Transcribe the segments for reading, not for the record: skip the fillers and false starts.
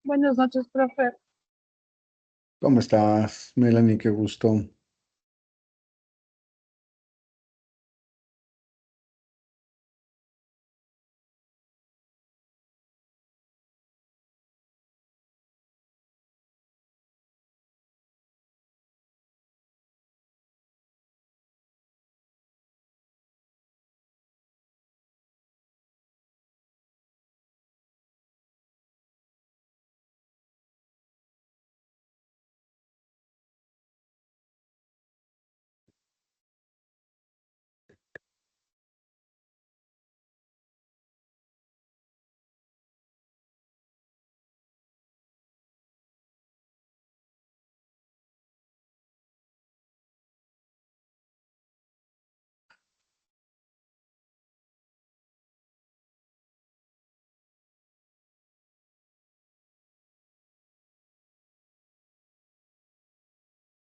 Buenas noches, profe. ¿Cómo estás, Melanie? Qué gusto.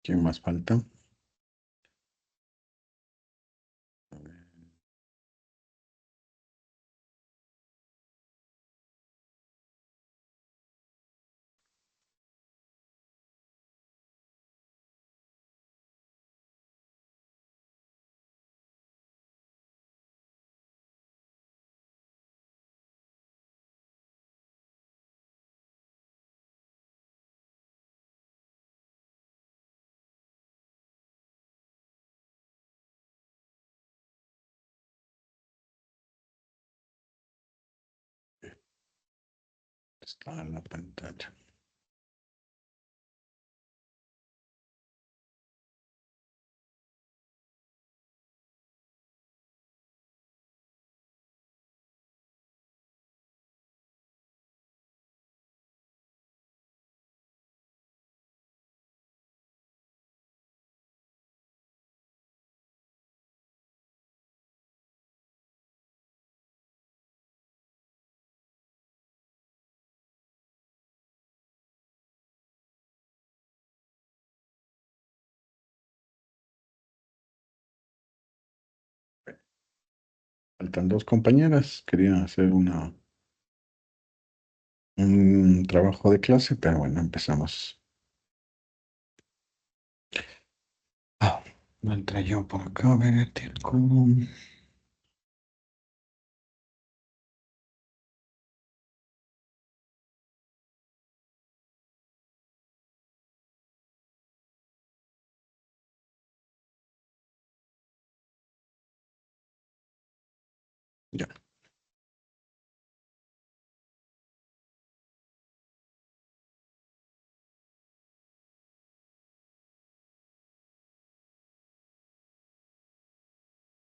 ¿Quién más falta? Está en la pantalla. Faltan dos compañeras. Quería hacer un trabajo de clase, pero bueno, empezamos. No entré yo por acá, a ver, ya.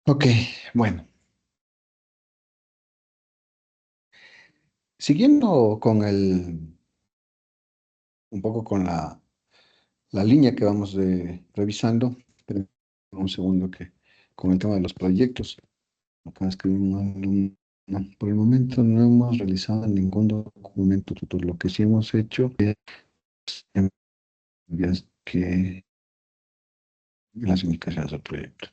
Ok, bueno. Siguiendo con un poco con la línea que vamos revisando, pero un segundo que con el tema de los proyectos. Acá escribimos no, por el momento no hemos realizado ningún documento tutor. Lo que sí hemos hecho es enviar que las indicaciones del proyecto.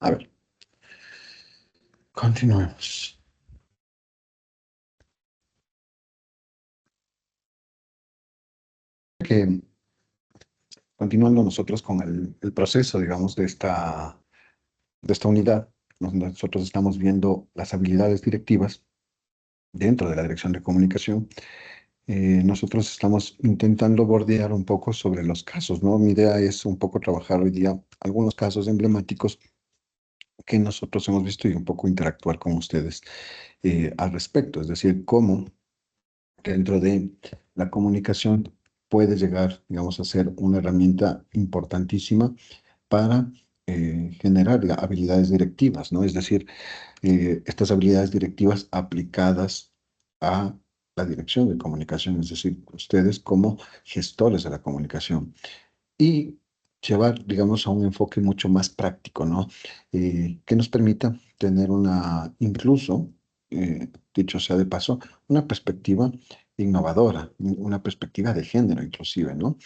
A ver, continuemos. Que continuando nosotros con el proceso, digamos, de esta unidad, nosotros estamos viendo las habilidades directivas dentro de la dirección de comunicación, nosotros estamos intentando bordear un poco sobre los casos, ¿no? Mi idea es un poco trabajar hoy día algunos casos emblemáticos que nosotros hemos visto y un poco interactuar con ustedes al respecto, es decir, cómo dentro de la comunicación puede llegar, digamos, a ser una herramienta importantísima para generar habilidades directivas, ¿no? Es decir, estas habilidades directivas aplicadas a la dirección de comunicación, es decir, ustedes como gestores de la comunicación y llevar, digamos, a un enfoque mucho más práctico, ¿no? Que nos permita tener incluso, dicho sea de paso, una perspectiva innovadora, una perspectiva de género inclusive, ¿no?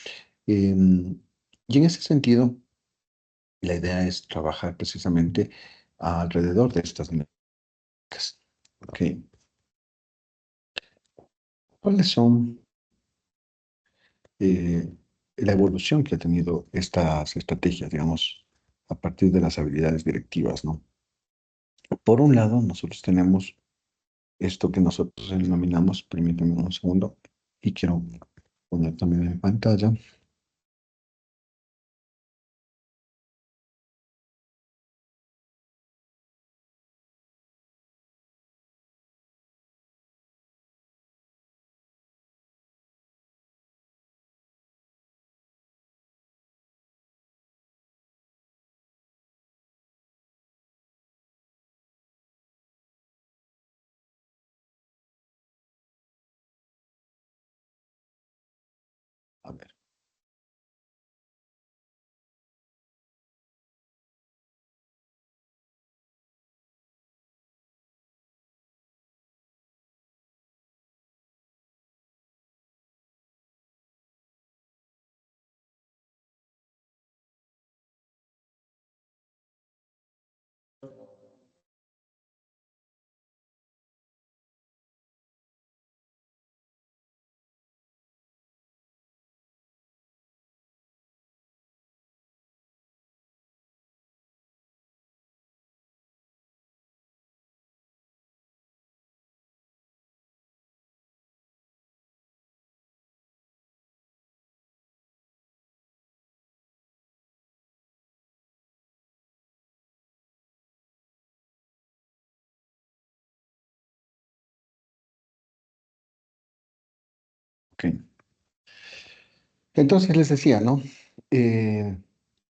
Y en ese sentido, la idea es trabajar precisamente alrededor de estas dinámicas. Ok. ¿Cuáles son eh, la evolución que ha tenido estas estrategias, digamos, a partir de las habilidades directivas, ¿no? Por un lado, nosotros tenemos esto que nosotros denominamos, permítanme un segundo, y quiero poner también en pantalla. A ver, ok. Entonces les decía, ¿no? Eh,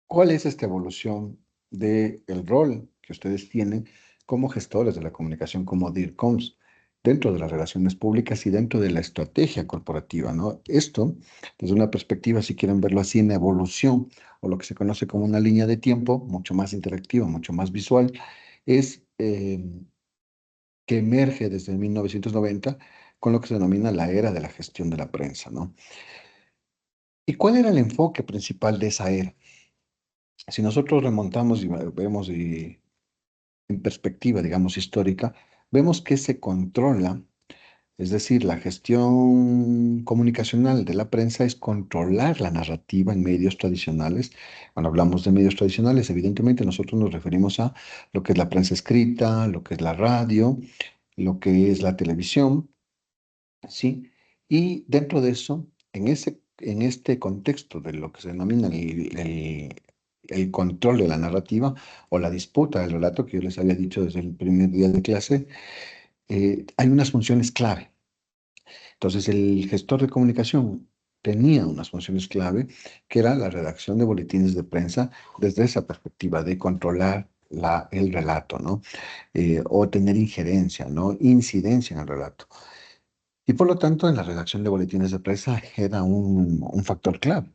¿Cuál es esta evolución del rol que ustedes tienen como gestores de la comunicación, como DIRCOMs, dentro de las relaciones públicas y dentro de la estrategia corporativa, ¿no? Esto, desde una perspectiva, si quieren verlo así, en evolución, o lo que se conoce como una línea de tiempo, mucho más interactiva, mucho más visual, es que emerge desde 1990 con lo que se denomina la era de la gestión de la prensa, ¿no? ¿Y cuál era el enfoque principal de esa era? Si nosotros remontamos y vemos en perspectiva, digamos, histórica, vemos que se controla, es decir, la gestión comunicacional de la prensa es controlar la narrativa en medios tradicionales. Cuando hablamos de medios tradicionales, evidentemente nosotros nos referimos a lo que es la prensa escrita, lo que es la radio, lo que es la televisión, ¿sí? Y dentro de eso, en este contexto de lo que se denomina el control de la narrativa o la disputa del relato que yo les había dicho desde el primer día de clase, hay unas funciones clave. Entonces, el gestor de comunicación tenía unas funciones clave, que era la redacción de boletines de prensa desde esa perspectiva de controlar el relato, ¿no? O tener injerencia, ¿no? Incidencia en el relato. Y por lo tanto, en la redacción de boletines de prensa era un factor clave.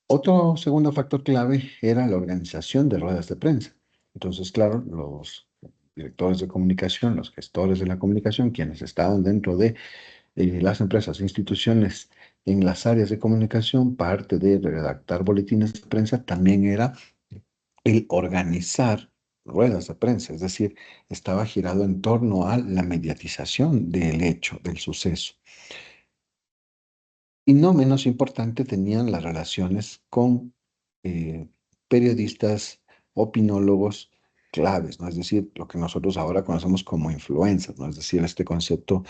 Otro segundo factor clave era la organización de ruedas de prensa. Entonces, claro, los directores de comunicación, los gestores de la comunicación, quienes estaban dentro de las empresas e instituciones en las áreas de comunicación, parte de redactar boletines de prensa también era el organizar ruedas de prensa, es decir, estaba girado en torno a la mediatización del hecho, del suceso. Y no menos importante, tenían las relaciones con eh, periodistas, opinólogos claves, ¿no? Es decir, lo que nosotros ahora conocemos como influencers, ¿no? Es decir, este concepto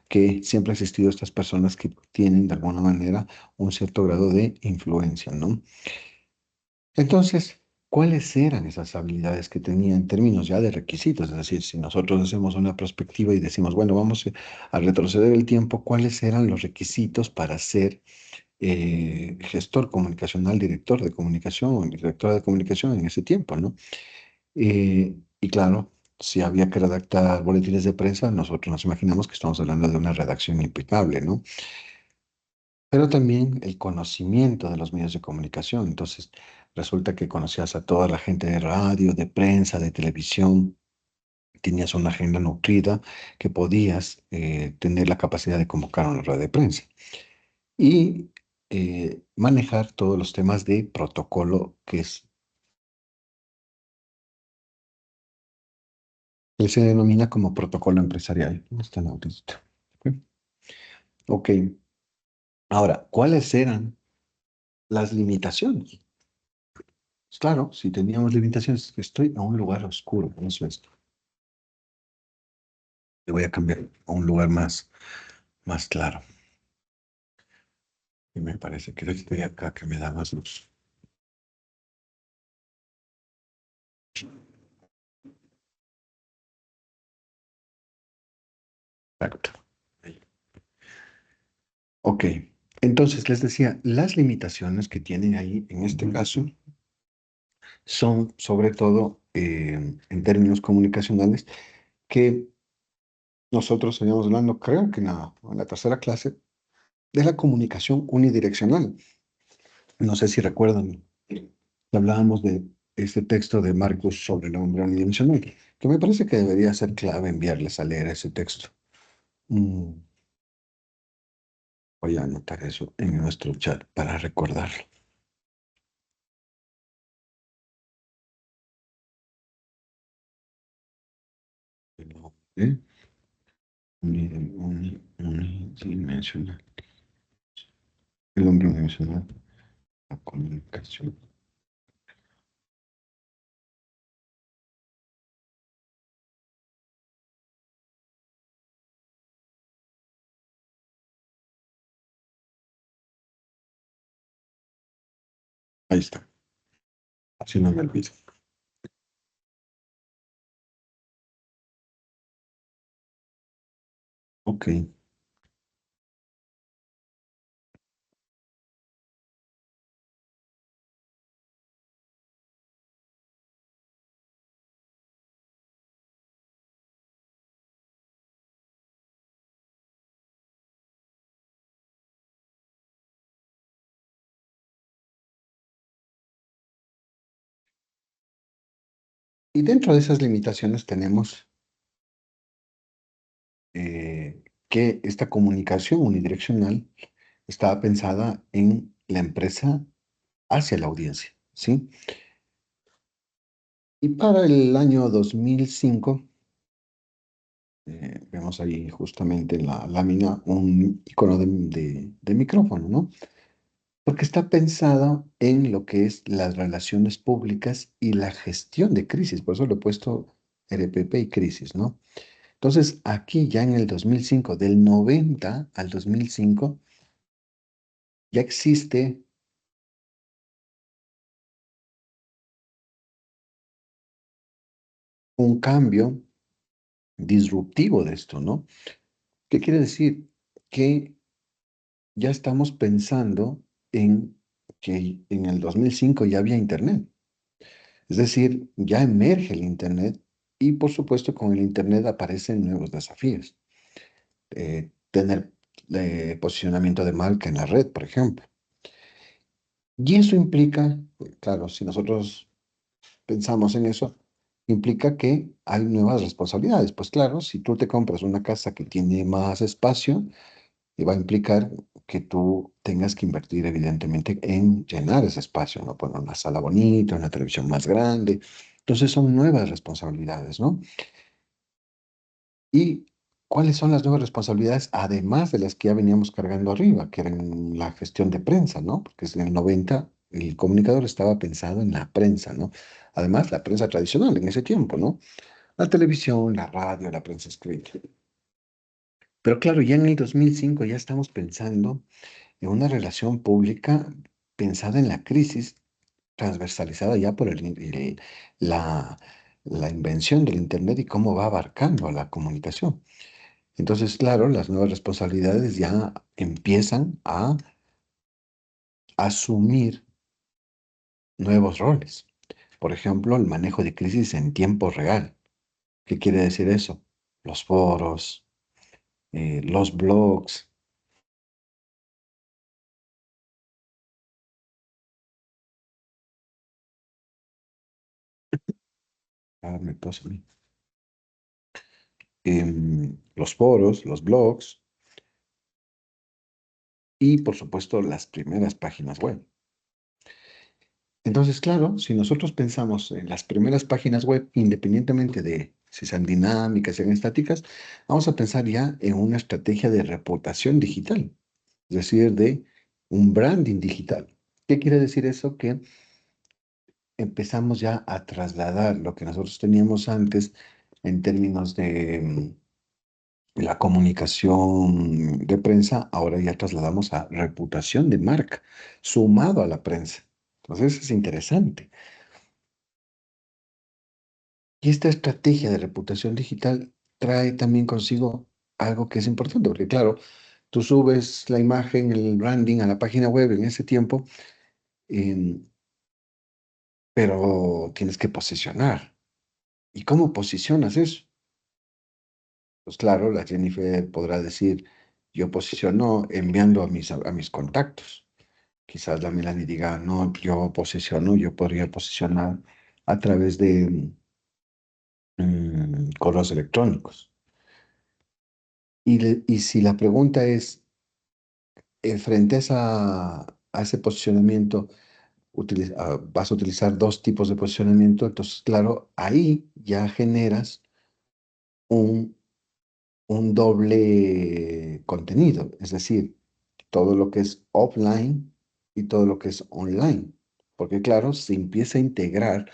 que siempre ha existido estas personas que tienen de alguna manera un cierto grado de influencia, ¿no? Entonces, ¿cuáles eran esas habilidades que tenía en términos ya de requisitos? Es decir, si nosotros hacemos una perspectiva y decimos, bueno, vamos a retroceder el tiempo, ¿cuáles eran los requisitos para ser gestor comunicacional, director de comunicación o directora de comunicación en ese tiempo, ¿no? Y claro, si había que redactar boletines de prensa, nosotros nos imaginamos que estamos hablando de una redacción impecable, ¿no? Pero también el conocimiento de los medios de comunicación. Entonces, resulta que conocías a toda la gente de radio, de prensa, de televisión, tenías una agenda nutrida que podías tener la capacidad de convocar una rueda de prensa y manejar todos los temas de protocolo que se denomina como protocolo empresarial. ¿Dónde está el audito? Ok. Ok. Ahora, ¿cuáles eran las limitaciones? Pues claro, si teníamos limitaciones, estoy a un lugar oscuro, eso es. Le voy a cambiar a un lugar más claro. Y me parece que estoy acá que me da más luz. Exacto. Ahí. Ok. Entonces, les decía, las limitaciones que tienen ahí, en este caso, son sobre todo en términos comunicacionales, que nosotros habíamos hablando, creo que en la tercera clase, de la comunicación unidireccional. No sé si recuerdan que hablábamos de este texto de Marcus sobre el hombre unidimensional, que me parece que debería ser clave enviarles a leer ese texto. Mm, Voy a anotar eso en nuestro chat para recordarlo. El hombre unidimensional. El hombre unidimensional. La comunicación. Ahí está. Así no me olvido. Ok. Y dentro de esas limitaciones tenemos que esta comunicación unidireccional estaba pensada en la empresa hacia la audiencia, ¿sí? Y para el año 2005, vemos ahí justamente en la lámina un icono de micrófono, ¿no? Porque está pensada en lo que es las relaciones públicas y la gestión de crisis, por eso lo he puesto RPP y crisis, ¿no? Entonces, aquí ya en el 2005, del 90 al 2005, ya existe un cambio disruptivo de esto, ¿no? ¿Qué quiere decir? Que ya estamos pensando en que en el 2005 ya había Internet. Es decir, ya emerge el Internet y por supuesto con el Internet aparecen nuevos desafíos. Tener posicionamiento de marca en la red, por ejemplo. Y eso implica, claro, si nosotros pensamos en eso, implica que hay nuevas responsabilidades. Pues claro, si tú te compras una casa que tiene más espacio, y va a implicar que tú tengas que invertir evidentemente en llenar ese espacio, ¿no? Poner una sala bonita, una televisión más grande. Entonces son nuevas responsabilidades, ¿no? ¿Y cuáles son las nuevas responsabilidades, además de las que ya veníamos cargando arriba, que eran la gestión de prensa, ¿no? Porque en el 90 el comunicador estaba pensado en la prensa, ¿no? Además, la prensa tradicional en ese tiempo, ¿no? La televisión, la radio, la prensa escrita. Pero claro, ya en el 2005 ya estamos pensando en una relación pública pensada en la crisis, transversalizada ya por la, la invención del Internet y cómo va abarcando a la comunicación. Entonces, claro, las nuevas responsabilidades ya empiezan a asumir nuevos roles. Por ejemplo, el manejo de crisis en tiempo real. ¿Qué quiere decir eso? Los foros, los blogs. Me toso a mí. Los foros, los blogs y, por supuesto, las primeras páginas web. Entonces, claro, si nosotros pensamos en las primeras páginas web, independientemente de si sean dinámicas, sean estáticas, vamos a pensar ya en una estrategia de reputación digital, es decir, de un branding digital. ¿Qué quiere decir eso? Que empezamos ya a trasladar lo que nosotros teníamos antes en términos de la comunicación de prensa, ahora ya trasladamos a reputación de marca, sumado a la prensa. Entonces es interesante. Y esta estrategia de reputación digital trae también consigo algo que es importante, porque claro, tú subes la imagen, el branding a la página web en ese tiempo, em, pero tienes que posicionar. ¿Y cómo posicionas eso? Pues claro, la Jennifer podrá decir, yo posiciono enviando a mis contactos. Quizás la Melanie diga, no, yo posiciono, yo podría posicionar a través de correos electrónicos. Y si la pregunta es, frente a ese posicionamiento, vas a utilizar dos tipos de posicionamiento, entonces, claro, ahí ya generas un, un doble contenido, es decir, todo lo que es offline y todo lo que es online. Porque, claro, se empieza a integrar,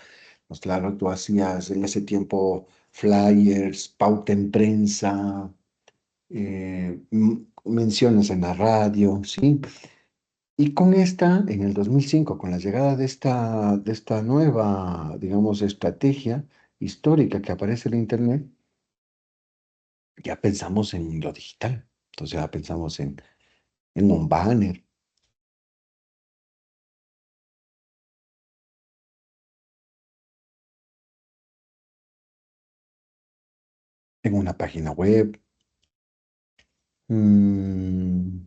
pues claro, tú hacías en ese tiempo flyers, pauta en prensa, menciones en la radio, ¿sí? Y con esta, en el 2005, con la llegada de esta nueva, digamos, estrategia histórica que aparece en Internet, ya pensamos en lo digital. Entonces ya pensamos en un banner, en una página web. Mm,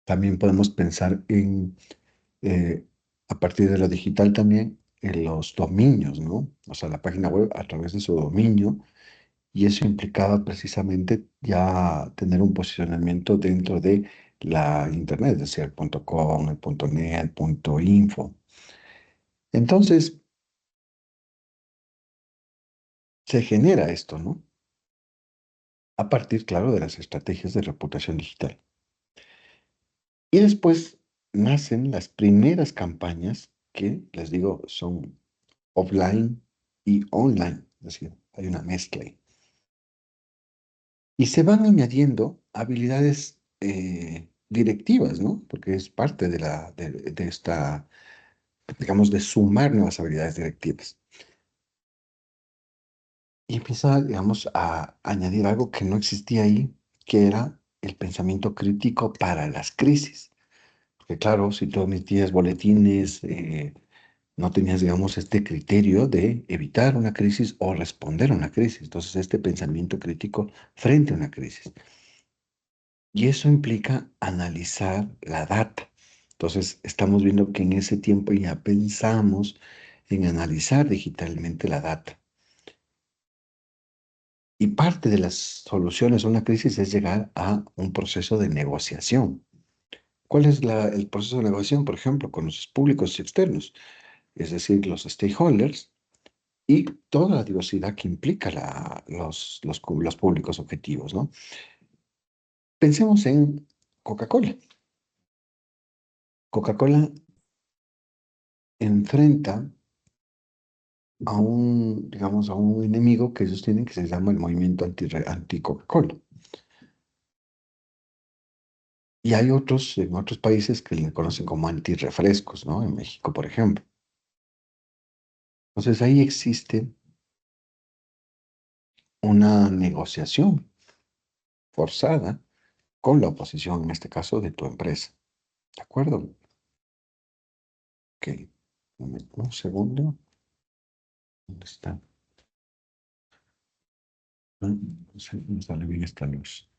también podemos pensar eh, a partir de lo digital también, en los dominios, ¿no? O sea, la página web a través de su dominio. Y eso implicaba precisamente ya tener un posicionamiento dentro de la Internet, es decir, el .com, el .net, el .info. Entonces, se genera esto, ¿no? A partir, claro, de las estrategias de reputación digital. Y después nacen las primeras campañas que, les digo, son offline y online, es decir, hay una mezcla ahí. Y se van añadiendo habilidades directivas, ¿no? Porque es parte de esta, digamos, de sumar nuevas habilidades directivas. Y empieza, digamos, a añadir algo que no existía ahí, que era el pensamiento crítico para las crisis. Porque claro, si tú emitías boletines, no tenías, digamos, este criterio de evitar una crisis o responder a una crisis. Entonces, este pensamiento crítico frente a una crisis. Y eso implica analizar la data. Entonces, estamos viendo que en ese tiempo ya pensamos en analizar digitalmente la data. Y parte de las soluciones a una crisis es llegar a un proceso de negociación. ¿Cuál es el proceso de negociación? Por ejemplo, con los públicos y externos, es decir, los stakeholders y toda la diversidad que implica los públicos objetivos, ¿no? Pensemos en Coca-Cola. Coca-Cola enfrenta a un, digamos, a un enemigo que ellos tienen que se llama el movimiento anti-Coca-Cola. Y hay otros, en otros países que le conocen como antirrefrescos, ¿no? En México, por ejemplo. Entonces ahí existe una negociación forzada con la oposición, en este caso de tu empresa. ¿De acuerdo? Ok. Un segundo. ¿Dónde está? No sé, me sale bien esta luz.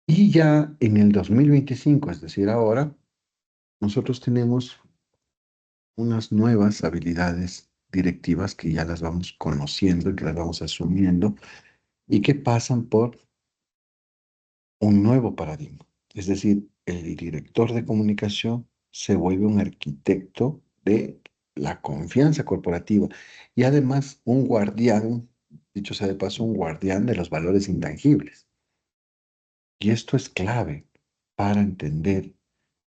Y ya en el 2025, es decir, ahora, nosotros tenemos unas nuevas habilidades directivas que ya las vamos conociendo y que las vamos asumiendo y que pasan por un nuevo paradigma. Es decir, el director de comunicación se vuelve un arquitecto de la confianza corporativa y además un guardián, dicho sea de paso, un guardián de los valores intangibles. Y esto es clave para entender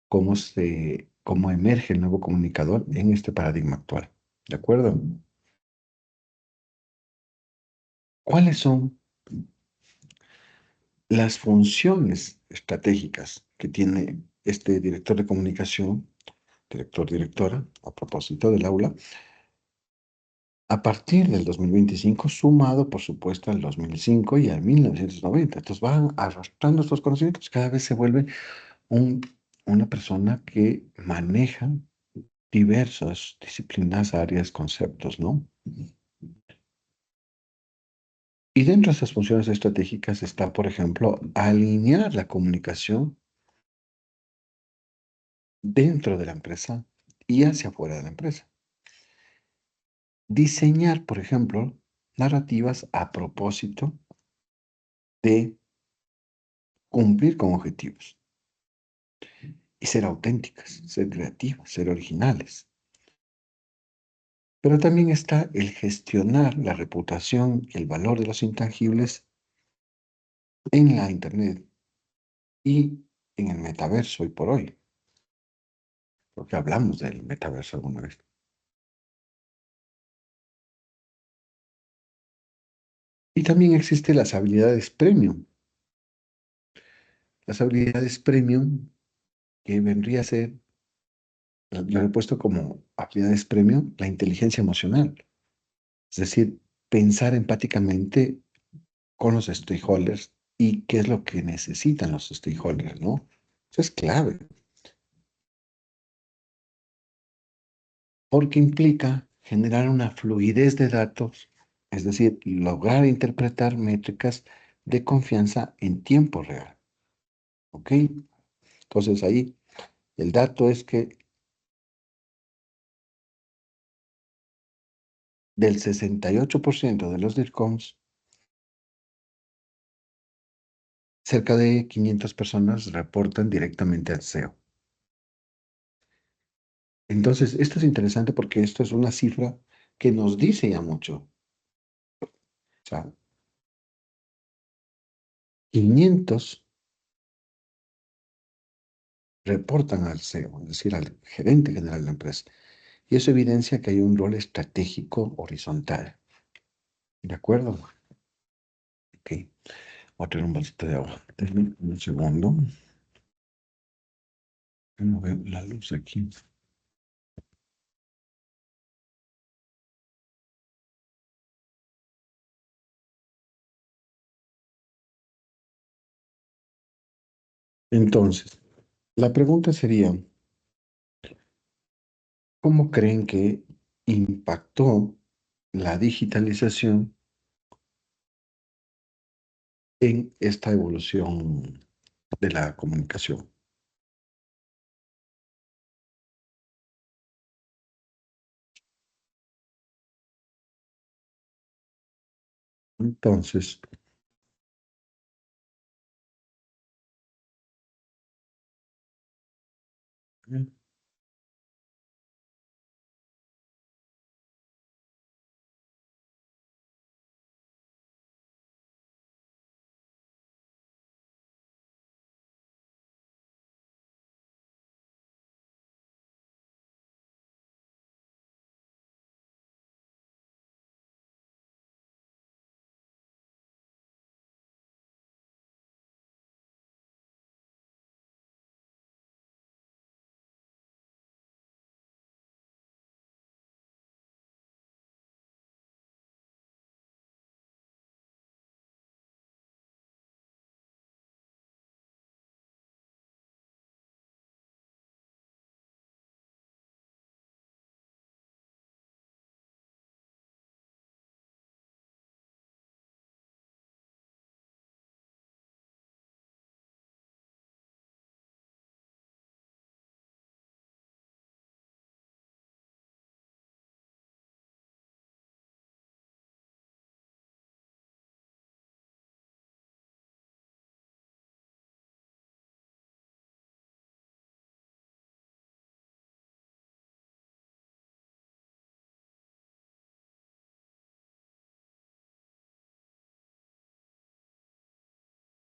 cómo emerge el nuevo comunicador en este paradigma actual. ¿De acuerdo? ¿Cuáles son las funciones estratégicas que tiene este director de comunicación, director, directora, a propósito del aula, a partir del 2025, sumado, por supuesto, al 2005 y al 1990? Entonces van arrastrando estos conocimientos, cada vez se vuelve un- una persona que maneja diversas disciplinas, áreas, conceptos, ¿no? Y dentro de esas funciones estratégicas está, por ejemplo, alinear la comunicación dentro de la empresa y hacia afuera de la empresa. Diseñar, por ejemplo, narrativas a propósito de cumplir con objetivos y ser auténticas, ser creativas, ser originales. Pero también está el gestionar la reputación y el valor de los intangibles en la Internet y en el metaverso hoy por hoy, porque hablamos del metaverso alguna vez. Y también existen las habilidades premium. Las habilidades premium que vendría a ser, lo he puesto como habilidades premium, la inteligencia emocional. Es decir, pensar empáticamente con los stakeholders y qué es lo que necesitan los stakeholders, ¿no? Eso es clave, porque implica generar una fluidez de datos, es decir, lograr interpretar métricas de confianza en tiempo real, ¿ok? Entonces ahí el dato es que del 68% de los DIRCOMs, cerca de 500 personas reportan directamente al CEO. Entonces, esto es interesante porque esto es una cifra que nos dice ya mucho. O sea, 500 reportan al CEO, es decir, al gerente general de la empresa. Y eso evidencia que hay un rol estratégico horizontal. ¿De acuerdo? Ok. Voy a tener un vasito de agua. Denme un segundo. No veo la luz aquí. Entonces, la pregunta sería, ¿cómo creen que impactó la digitalización en esta evolución de la comunicación? Entonces,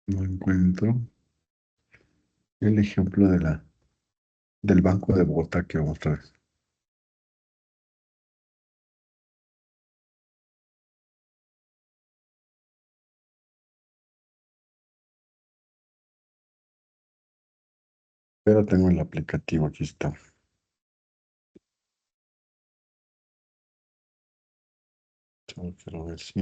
No encuentro el ejemplo del Banco de Bogotá que vamos a ver. Pero tengo el aplicativo, aquí está. Solo quiero ver si.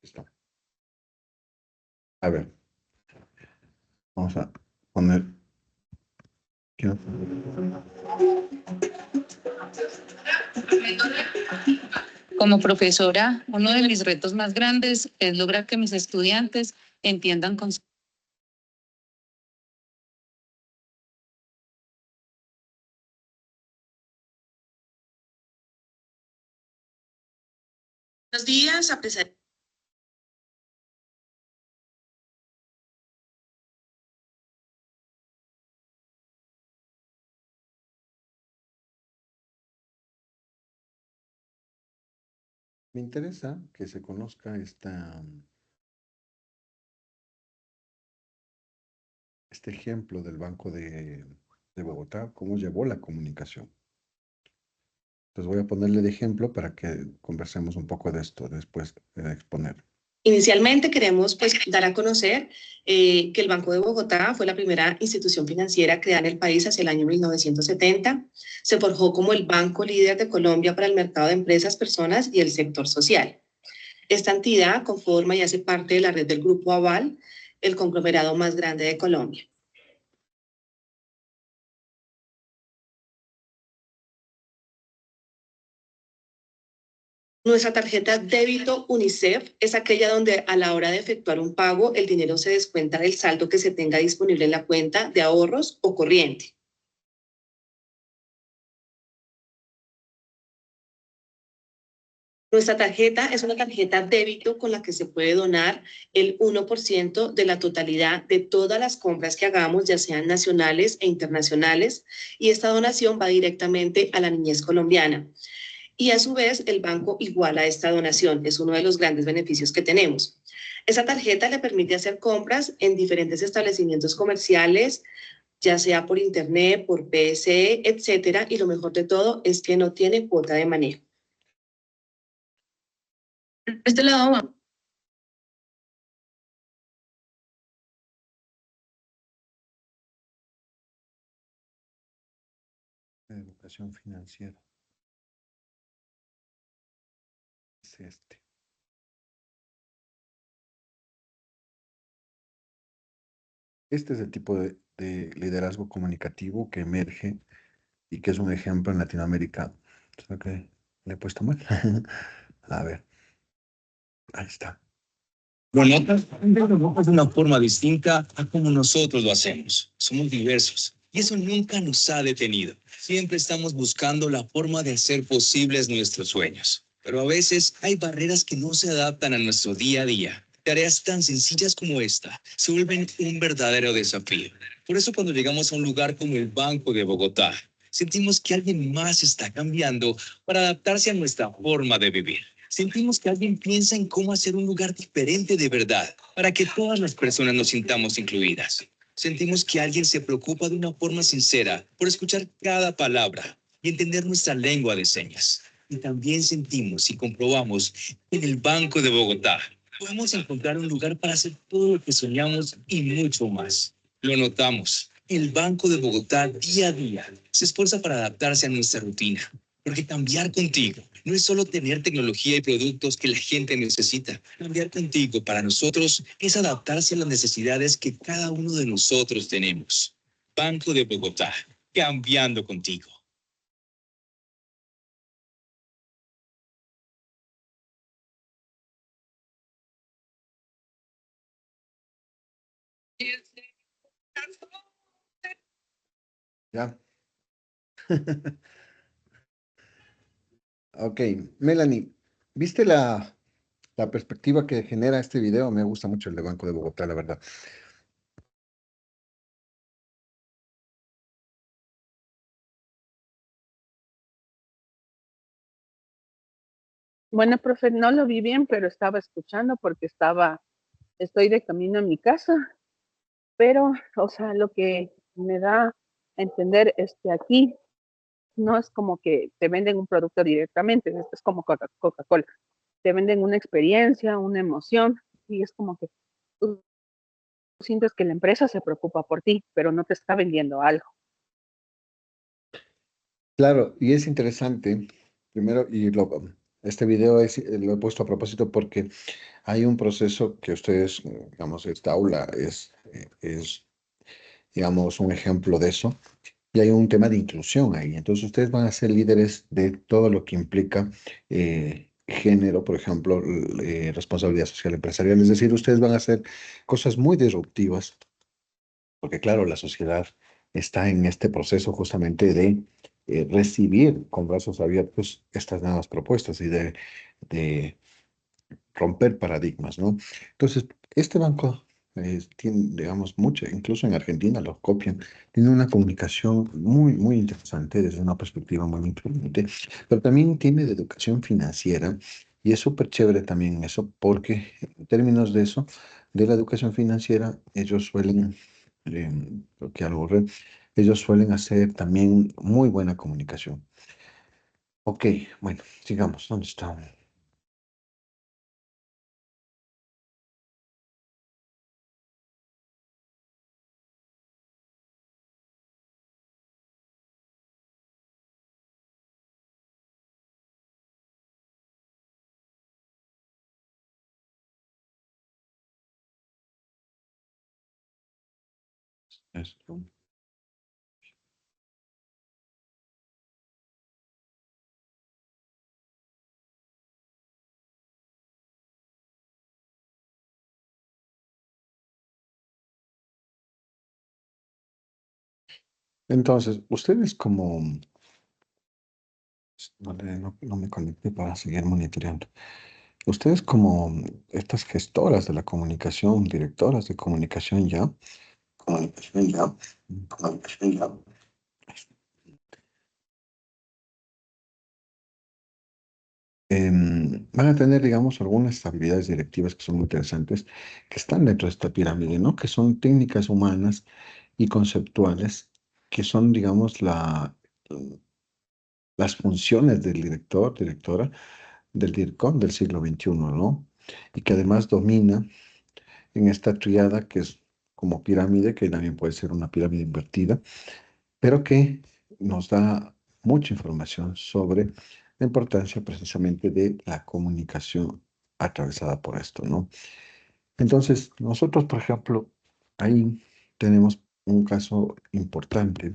Está. A ver, vamos a poner. Quiero- Como profesora, uno de mis retos más grandes es lograr que mis estudiantes entiendan con buenos días, a pesar Me interesa que se conozca este ejemplo del Banco de Bogotá, cómo llevó la comunicación. Entonces voy a ponerle de ejemplo para que conversemos un poco de esto después de exponer. Inicialmente queremos dar a conocer que el Banco de Bogotá fue la primera institución financiera creada en el país hacia el año 1970. Se forjó como el banco líder de Colombia para el mercado de empresas, personas y el sector social. Esta entidad conforma y hace parte de la red del Grupo Aval, el conglomerado más grande de Colombia. Nuestra tarjeta débito UNICEF es aquella donde a la hora de efectuar un pago el dinero se descuenta del saldo que se tenga disponible en la cuenta de ahorros o corriente. Nuestra tarjeta es una tarjeta débito con la que se puede donar el 1% de la totalidad de todas las compras que hagamos, ya sean nacionales e internacionales, y esta donación va directamente a la niñez colombiana. Y a su vez el banco iguala esta donación, es uno de los grandes beneficios que tenemos. Esa tarjeta le permite hacer compras en diferentes establecimientos comerciales, ya sea por internet, por PSE, etcétera, y lo mejor de todo es que no tiene cuota de manejo. Este lado va. Educación financiera. Es este. Este es el tipo de liderazgo comunicativo que emerge y que es un ejemplo en Latinoamérica. Solo que le he puesto mal. A ver, ahí está. ¿Lo notas? Es una forma distinta a como nosotros lo hacemos. Somos diversos y eso nunca nos ha detenido. Siempre estamos buscando la forma de hacer posibles nuestros sueños. Pero a veces hay barreras que no se adaptan a nuestro día a día. Tareas tan sencillas como esta se vuelven un verdadero desafío. Por eso cuando llegamos a un lugar como el Banco de Bogotá, sentimos que alguien más está cambiando para adaptarse a nuestra forma de vivir. Sentimos que alguien piensa en cómo hacer un lugar diferente de verdad, para que todas las personas nos sintamos incluidas. Sentimos que alguien se preocupa de una forma sincera por escuchar cada palabra y entender nuestra lengua de señas. Y también sentimos y comprobamos que en el Banco de Bogotá podemos encontrar un lugar para hacer todo lo que soñamos y mucho más. Lo notamos. El Banco de Bogotá día a día se esfuerza para adaptarse a nuestra rutina. Porque cambiar contigo no es solo tener tecnología y productos que la gente necesita. Cambiar contigo para nosotros es adaptarse a las necesidades que cada uno de nosotros tenemos. Banco de Bogotá. cambiando contigo. Ya. Ok, Melanie, ¿viste la perspectiva que genera este video? Me gusta mucho el de Banco de Bogotá, la verdad. Bueno, profe, no lo vi bien, pero estaba escuchando porque estoy de camino a mi casa, pero, o sea, lo que me da a entender es que aquí no es como que te venden un producto directamente, es como Coca-Cola. Te venden una experiencia, una emoción, y es como que tú sientes que la empresa se preocupa por ti, pero no te está vendiendo algo. Claro, y es interesante, primero, este video lo he puesto a propósito porque hay un proceso que ustedes, digamos, esta aula es, digamos, un ejemplo de eso, y hay un tema de inclusión ahí. Entonces, ustedes van a ser líderes de todo lo que implica género, por ejemplo, responsabilidad social empresarial, es decir, ustedes van a hacer cosas muy disruptivas, porque claro, la sociedad está en este proceso justamente de recibir con brazos abiertos estas nuevas propuestas y de romper paradigmas, ¿no? Entonces, este banco tiene, digamos, mucho, incluso en Argentina lo copian, tiene una comunicación muy, muy interesante desde una perspectiva muy influyente, pero también tiene de educación financiera y es súper chévere también eso, porque en términos de eso, de la educación financiera, ellos suelen, creo que algo red, ellos suelen hacer también muy buena comunicación. Ok, bueno, sigamos, ¿dónde está? Esto. Entonces, ustedes como, no me conecté para seguir monitoreando. Ustedes como estas gestoras de la comunicación, directoras de comunicación ya, comunicación ya, van a tener, digamos, algunas habilidades directivas que son muy interesantes, que están dentro de esta pirámide, ¿no? Que son técnicas humanas y conceptuales, que son, digamos, las funciones del director, directora, del DIRCOM del siglo XXI, ¿no? Y que además domina en esta triada que es como pirámide, que también puede ser una pirámide invertida, pero que nos da mucha información sobre la importancia precisamente de la comunicación atravesada por esto, ¿no? Entonces, nosotros, por ejemplo, ahí tenemos un caso importante.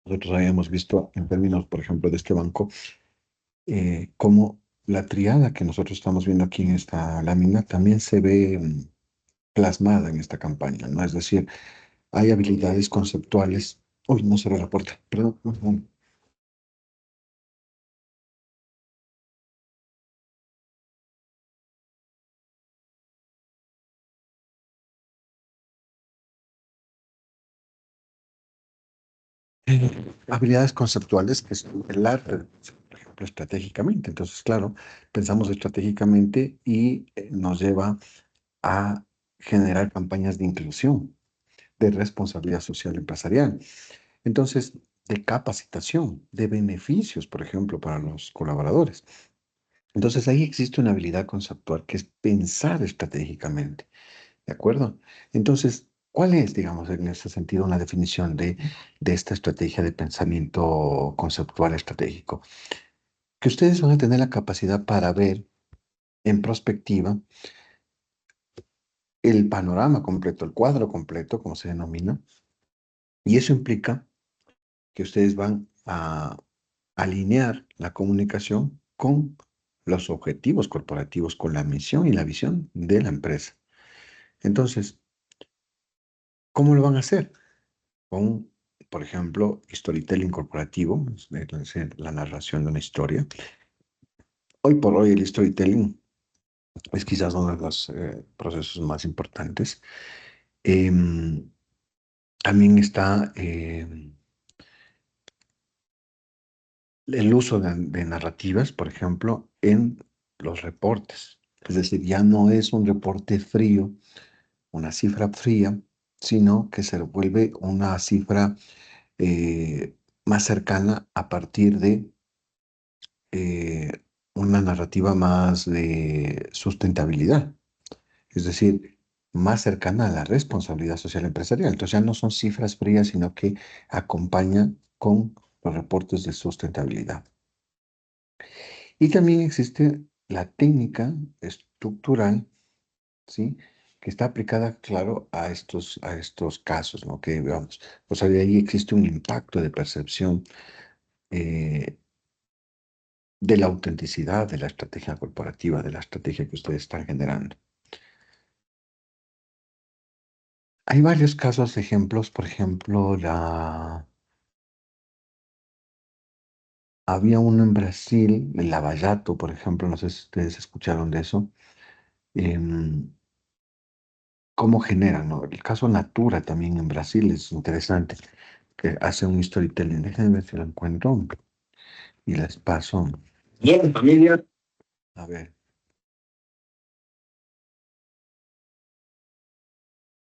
Nosotros habíamos visto en términos, por ejemplo, de este banco, cómo la triada que nosotros estamos viendo aquí en esta lámina también se ve plasmada en esta campaña, ¿no? Es decir, hay habilidades conceptuales. Uy, no cerré la puerta, perdón. Habilidades conceptuales, que es el arte, por ejemplo, estratégicamente. Entonces, claro, pensamos estratégicamente y nos lleva a generar campañas de inclusión, de responsabilidad social empresarial. Entonces, de capacitación, de beneficios, por ejemplo, para los colaboradores. Entonces, ahí existe una habilidad conceptual que es pensar estratégicamente. ¿De acuerdo? Entonces, ¿cuál es, digamos, en ese sentido, una definición de esta estrategia de pensamiento conceptual estratégico? Que ustedes van a tener la capacidad para ver en prospectiva el panorama completo, el cuadro completo, como se denomina, y eso implica que ustedes van a alinear la comunicación con los objetivos corporativos, con la misión y la visión de la empresa. Entonces, ¿cómo lo van a hacer? Con, por ejemplo, storytelling corporativo, es decir, la narración de una historia. Hoy por hoy el storytelling es quizás uno de los procesos más importantes. También está el uso de narrativas, por ejemplo, en los reportes. Es decir, ya no es un reporte frío, una cifra fría, sino que se vuelve una cifra más cercana a partir de eh, una narrativa más de sustentabilidad, es decir, más cercana a la responsabilidad social empresarial. Entonces ya no son cifras frías, sino que acompañan con los reportes de sustentabilidad. Y también existe la técnica estructural, ¿sí? Que está aplicada, claro, a estos casos, ¿no? Que, vamos, o sea, de ahí existe un impacto de percepción eh, de la autenticidad de la estrategia corporativa, de la estrategia que ustedes están generando. Hay varios casos, ejemplos, por ejemplo, había uno en Brasil, el Lavallato, por ejemplo, no sé si ustedes escucharon de eso, em, cómo generan, ¿no? El caso Natura también en Brasil es interesante, que hace un storytelling. Déjenme ver si lo encuentro y les paso. Bien, familia. A ver.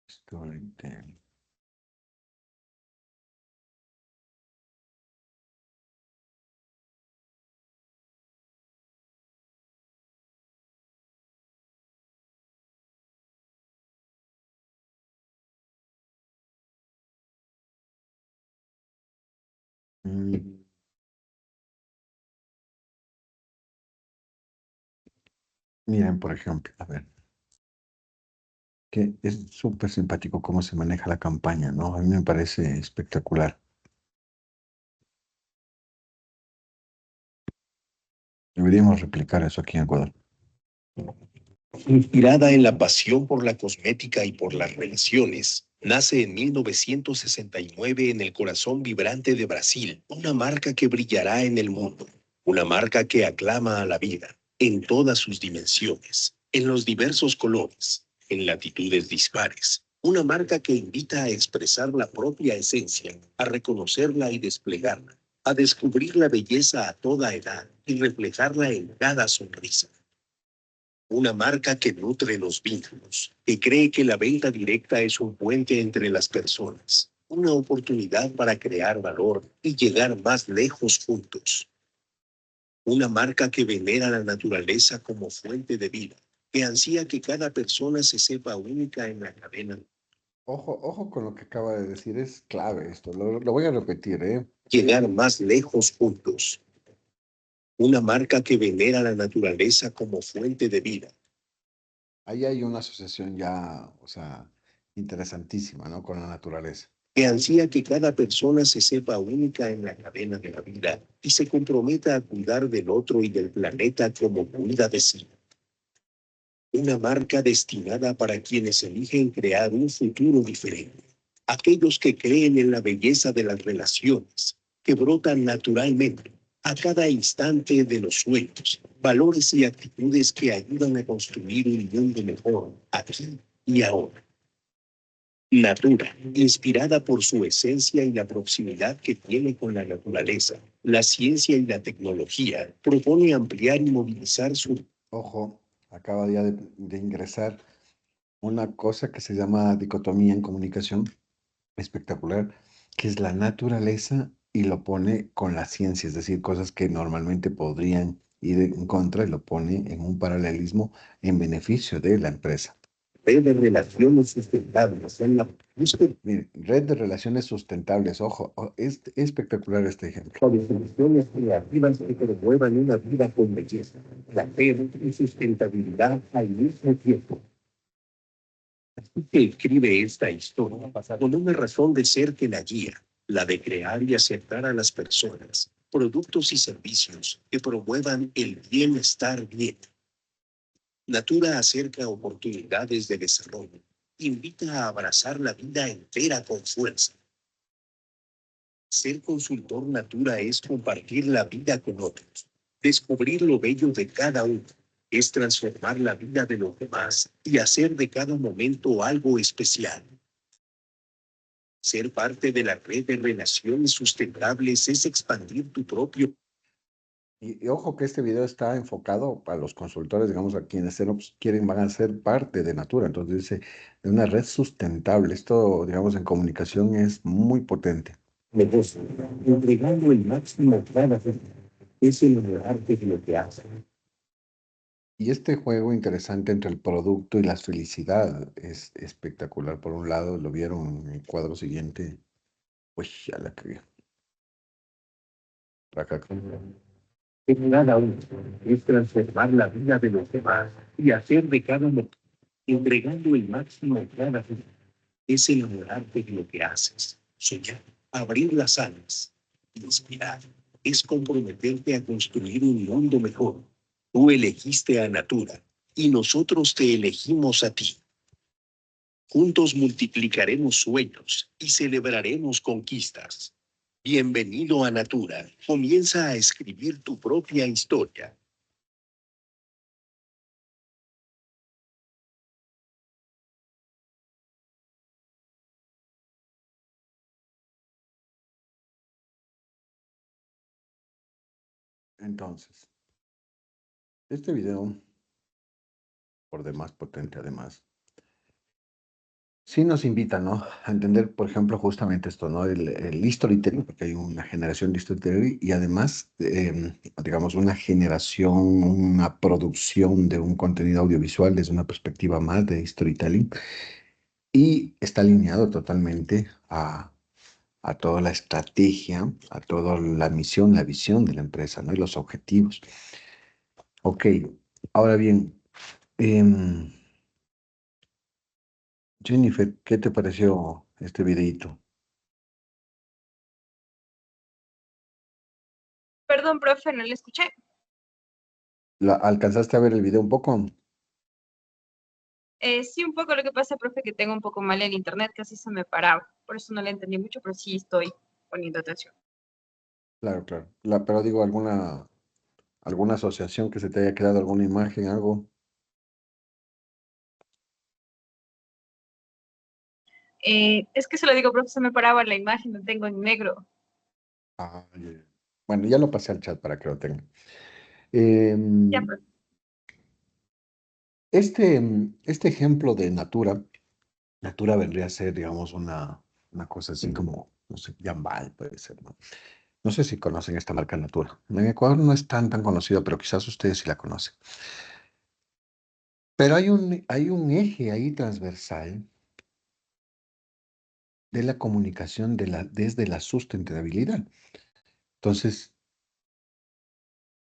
Storytelling. Mm, Miren, por ejemplo, a ver, que es súper simpático cómo se maneja la campaña, ¿no? A mí me parece espectacular. Deberíamos replicar eso aquí en Ecuador. Inspirada en la pasión por la cosmética y por las relaciones, nace en 1969 en el corazón vibrante de Brasil, una marca que brillará en el mundo, una marca que aclama a la vida, en todas sus dimensiones, en los diversos colores, en latitudes dispares, una marca que invita a expresar la propia esencia, a reconocerla y desplegarla, a descubrir la belleza a toda edad y reflejarla en cada sonrisa. Una marca que nutre los vínculos, que cree que la venta directa es un puente entre las personas, una oportunidad para crear valor y llegar más lejos juntos. Una marca que venera la naturaleza como fuente de vida, que ansía que cada persona se sepa única en la cadena. Ojo, ojo con lo que acaba de decir, es clave esto. Lo voy a repetir, ¿eh? Llegar más lejos juntos. Una marca que venera la naturaleza como fuente de vida, Ahí hay una asociación ya, o sea, interesantísima, ¿no? Con la naturaleza. que ansía que cada persona se sepa única en la cadena de la vida y se comprometa a cuidar del otro y del planeta como cuida de sí. Una marca destinada para quienes eligen crear un futuro diferente. Aquellos que creen en la belleza de las relaciones, que brotan naturalmente a cada instante de los sueños, valores y actitudes que ayudan a construir un mundo mejor aquí y ahora. Natura, inspirada por su esencia y la proximidad que tiene con la naturaleza, la ciencia y la tecnología, propone ampliar y movilizar su... Ojo, acaba ya de ingresar una cosa que se llama dicotomía en comunicación, espectacular, que es la naturaleza y lo pone con la ciencia, es decir, cosas que normalmente podrían ir en contra y lo pone en un paralelismo en beneficio de la empresa. red de relaciones sustentables en la búsqueda Miren, red de relaciones sustentables, ojo, es espectacular este ejemplo. de soluciones creativas que promuevan una vida con belleza, placer y sustentabilidad al mismo tiempo. Así que escribe esta historia con una razón de ser que la guía, la de crear y acercar a las personas, productos y servicios que promuevan el bienestar bien. Natura acerca oportunidades de desarrollo, invita a abrazar la vida entera con fuerza. Ser consultor Natura es compartir la vida con otros, descubrir lo bello de cada uno, es transformar la vida de los demás y hacer de cada momento algo especial. Ser parte de la red de relaciones sustentables es expandir tu propio. Y ojo que este video está enfocado a los consultores, digamos, a quienes quieren, van a ser parte de Natura. Entonces dice, de una red sustentable. Esto, digamos, en comunicación es muy potente. Negocio, entregando el máximo cada vez. Es el arte de lo que hace. Y este juego interesante entre el producto y la felicidad es espectacular. Por un lado, lo vieron en el cuadro siguiente. Uy, ya la cagué. Acá. En cada uno es transformar la vida de los demás y hacer de cada uno, entregando el máximo cada vez. Es el arte de lo que haces. Soñar, abrir las alas, inspirar, es comprometerte a construir un mundo mejor. Tú elegiste a Natura y nosotros te elegimos a ti. Juntos multiplicaremos sueños y celebraremos conquistas. Bienvenido a Natura. Comienza a escribir tu propia historia. Entonces, este video, por demás potente además, sí nos invita, ¿no? A entender, por ejemplo, justamente esto, ¿no? El storytelling, porque hay una generación de storytelling y además, digamos, una generación, una producción de un contenido audiovisual desde una perspectiva más de storytelling y está alineado totalmente a toda la estrategia, a toda la misión, la visión de la empresa, ¿no? Y los objetivos. Ok, ahora bien, em, Jennifer, ¿qué te pareció este videito? Perdón, profe, no le escuché. ¿Alcanzaste a ver el video un poco? Sí, un poco lo que pasa, profe, que tengo un poco mal el internet, casi se me paraba. Por eso no le entendí mucho, pero sí estoy poniendo atención. Claro, claro. Pero digo, alguna asociación que se te haya quedado, alguna imagen, algo. Es que se lo digo, profe, se me paraba la imagen, lo tengo en negro. Ah, ya. Bueno, ya lo pasé al chat para que lo tengan. Ya, Em, profe. este ejemplo de Natura vendría a ser, digamos, una cosa así como, no sé, Jambal puede ser, ¿no? No sé si conocen esta marca Natura. En Ecuador no es tan conocido, pero quizás ustedes sí la conocen. Pero hay un eje ahí transversal de la comunicación desde la sustentabilidad. Entonces,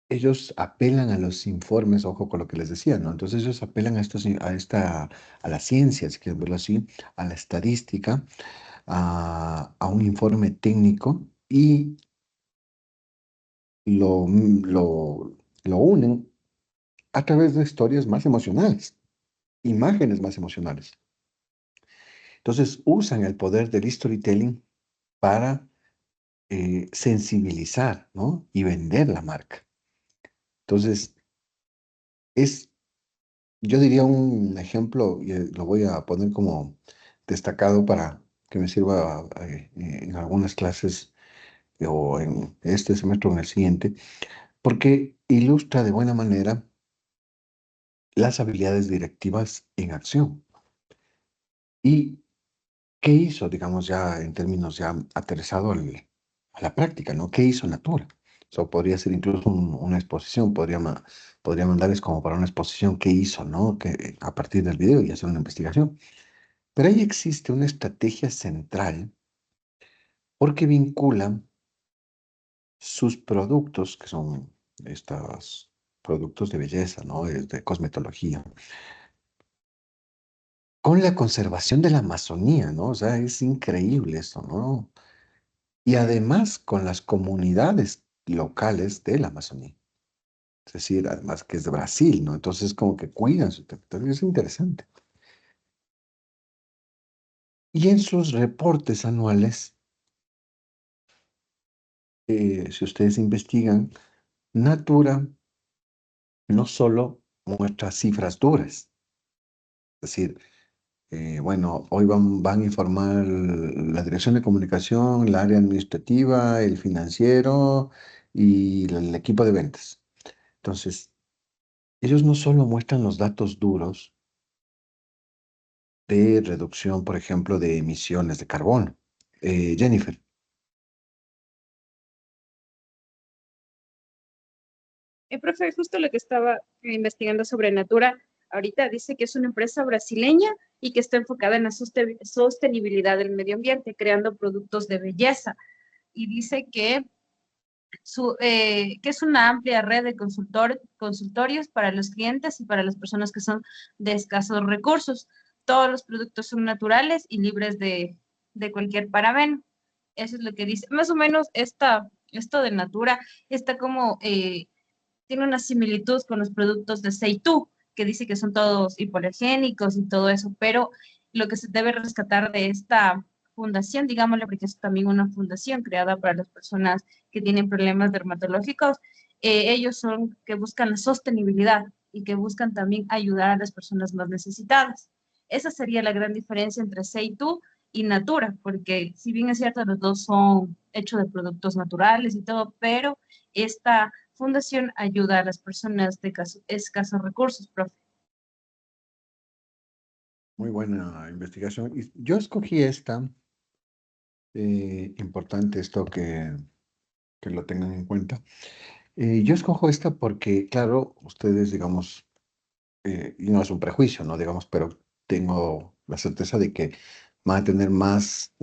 ellos apelan a los informes, ojo con lo que les decía, ¿no? Entonces ellos apelan a la ciencia, si quieren verlo así, a la estadística, a un informe técnico y lo unen a través de historias más emocionales, imágenes más emocionales. Entonces usan el poder del storytelling para sensibilizar, ¿no? Y vender la marca. Entonces, es, yo diría un ejemplo, y lo voy a poner como destacado para que me sirva en algunas clases o en este semestre o en el siguiente, porque ilustra de buena manera las habilidades directivas en acción. ¿Y qué hizo, digamos, ya en términos ya aterrizado a la práctica, ¿no? ¿Qué hizo Natura? Eso podría ser incluso una exposición, podría mandarles como para una exposición qué hizo, ¿no? Que, a partir del video y hacer una investigación. Pero ahí existe una estrategia central porque vincula sus productos, que son estos productos de belleza, ¿no? De cosmetología, con la conservación de la Amazonía, ¿no? O sea, es increíble eso, ¿no? y además con las comunidades locales de la Amazonía. Es decir, además que es de Brasil, ¿no? Entonces como que cuidan su territorio, es interesante. Y en sus reportes anuales, si ustedes investigan, Natura no solo muestra cifras duras, es decir, bueno, hoy van a informar la dirección de comunicación, el área administrativa, el financiero y el equipo de ventas. Entonces, ellos no solo muestran los datos duros de reducción, por ejemplo, de emisiones de carbono. Jennifer, Profe, justo lo que estaba investigando sobre Natura, ahorita dice que es una empresa brasileña y que está enfocada en la sostenibilidad del medio ambiente, creando productos de belleza. Y dice que es una amplia red de consultorios para los clientes y para las personas que son de escasos recursos. Todos los productos son naturales y libres de cualquier parabeno. Eso es lo que dice. Más o menos esto de Natura está como tiene una similitud con los productos de Seitu, que dice que son todos hipoalergénicos y todo eso, pero lo que se debe rescatar de esta fundación, digámosle, porque es también una fundación creada para las personas que tienen problemas dermatológicos, ellos son que buscan la sostenibilidad y que buscan también ayudar a las personas más necesitadas. Esa sería la gran diferencia entre Seitu y Natura, porque si bien es cierto, los dos son hechos de productos naturales y todo, pero esta fundación ayuda a las personas de escasos recursos, profe. muy buena investigación. Y yo escogí esta, importante esto que lo tengan en cuenta. Yo escojo esta porque, claro, ustedes, digamos, y no es un prejuicio, ¿no? Digamos, pero tengo la certeza de que van a tener más,